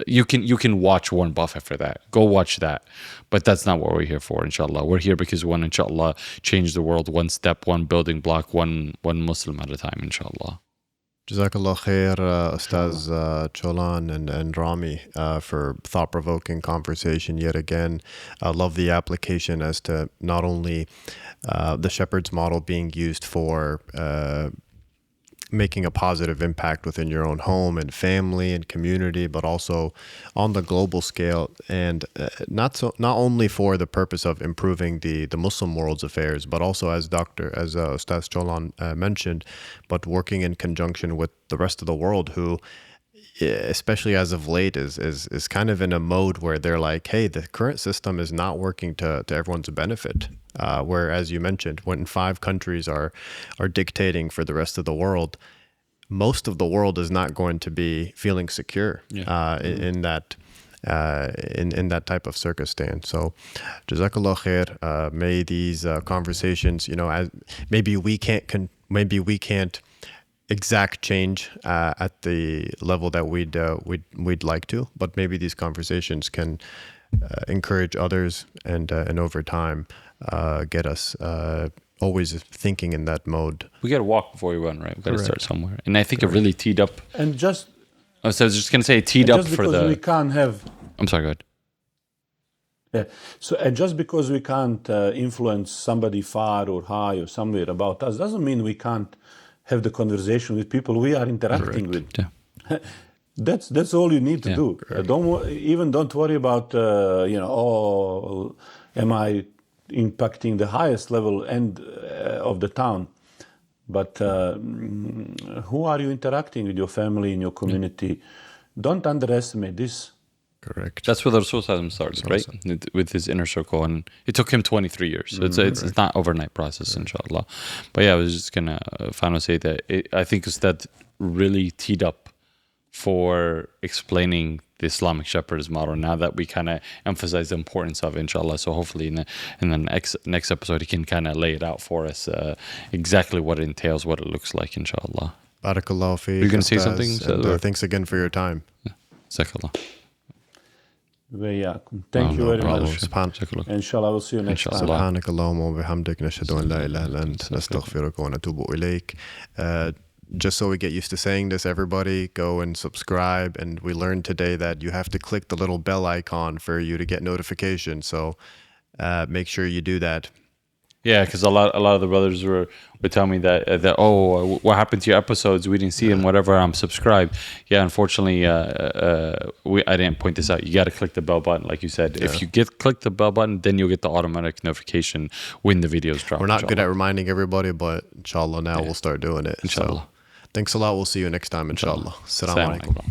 you can watch Warren Buffett for that. Go watch that. But that's not what we're here for, inshallah. We're here because we want, inshallah, change the world one step, one building block, one Muslim at a time, inshallah. Jazakallah khair, Ustaz Cholan and Ramy, for thought-provoking conversation yet again. I love the application as to not only the shepherd's model being used for making a positive impact within your own home and family and community, but also on the global scale, and not only for the purpose of improving the Muslim world's affairs, but also as Ustaz Cholan mentioned, but working in conjunction with the rest of the world, who, especially as of late, is kind of in a mode where they're like, hey, the current system is not working to everyone's benefit. Where, as you mentioned, when 5 countries are dictating for the rest of the world, most of the world is not going to be feeling secure in that type of circumstance. So, Jazakallah khair. May these conversations, you know, as maybe we can't exact change at the level that we'd like to, but maybe these conversations can encourage others, and over time get us always thinking in that mode. We got to walk before we run, right? We got to start somewhere. And I think it really teed up. And just, I was just going to say, it teed up for the. We can't have. I'm sorry, go ahead. Yeah. So, and just because we can't influence somebody far or high or somewhere about us, doesn't mean we can't have the conversation with people we are interacting with. Yeah. That's all you need to do. Don't worry about am I impacting the highest level end of the town, but who are you interacting with, your family, in your community? Don't underestimate this. Correct. That's where the Rasul started, right? With his inner circle, and it took him 23 years. So it's not overnight process, inshallah. But yeah, I was just gonna finally say that I think Ustad really teed up for explaining the Islamic shepherd's model, now that we kind of emphasize the importance of it, inshallah. So hopefully in the next episode, he can kind of lay it out for us, exactly what it entails, what it looks like, inshallah. Barakallahu feek. You're going to say something? And, thanks again for your time. Jazakallah. وإياكم. Thank you very much. شكرا. Inshallah, we'll see you next time. سبحانك اللهم وبحمدك نشهد أن لا إله إلا أنت نستغفرك ونتوب إليك. Just so we get used to saying this, everybody go and subscribe. And we learned today that you have to click the little bell icon for you to get notifications. So make sure you do that. Yeah, because a lot of the brothers would tell me that oh, what happened to your episodes? We didn't see them. Whatever. I'm subscribed. Yeah, unfortunately, I didn't point this out. You got to click the bell button, like you said. Yeah. If you click the bell button, then you'll get the automatic notification when the videos drop. We're not good at reminding everybody, but inshallah now we'll start doing it. Inshallah. So, thanks a lot. We'll see you next time, inshallah. Assalamu alaikum.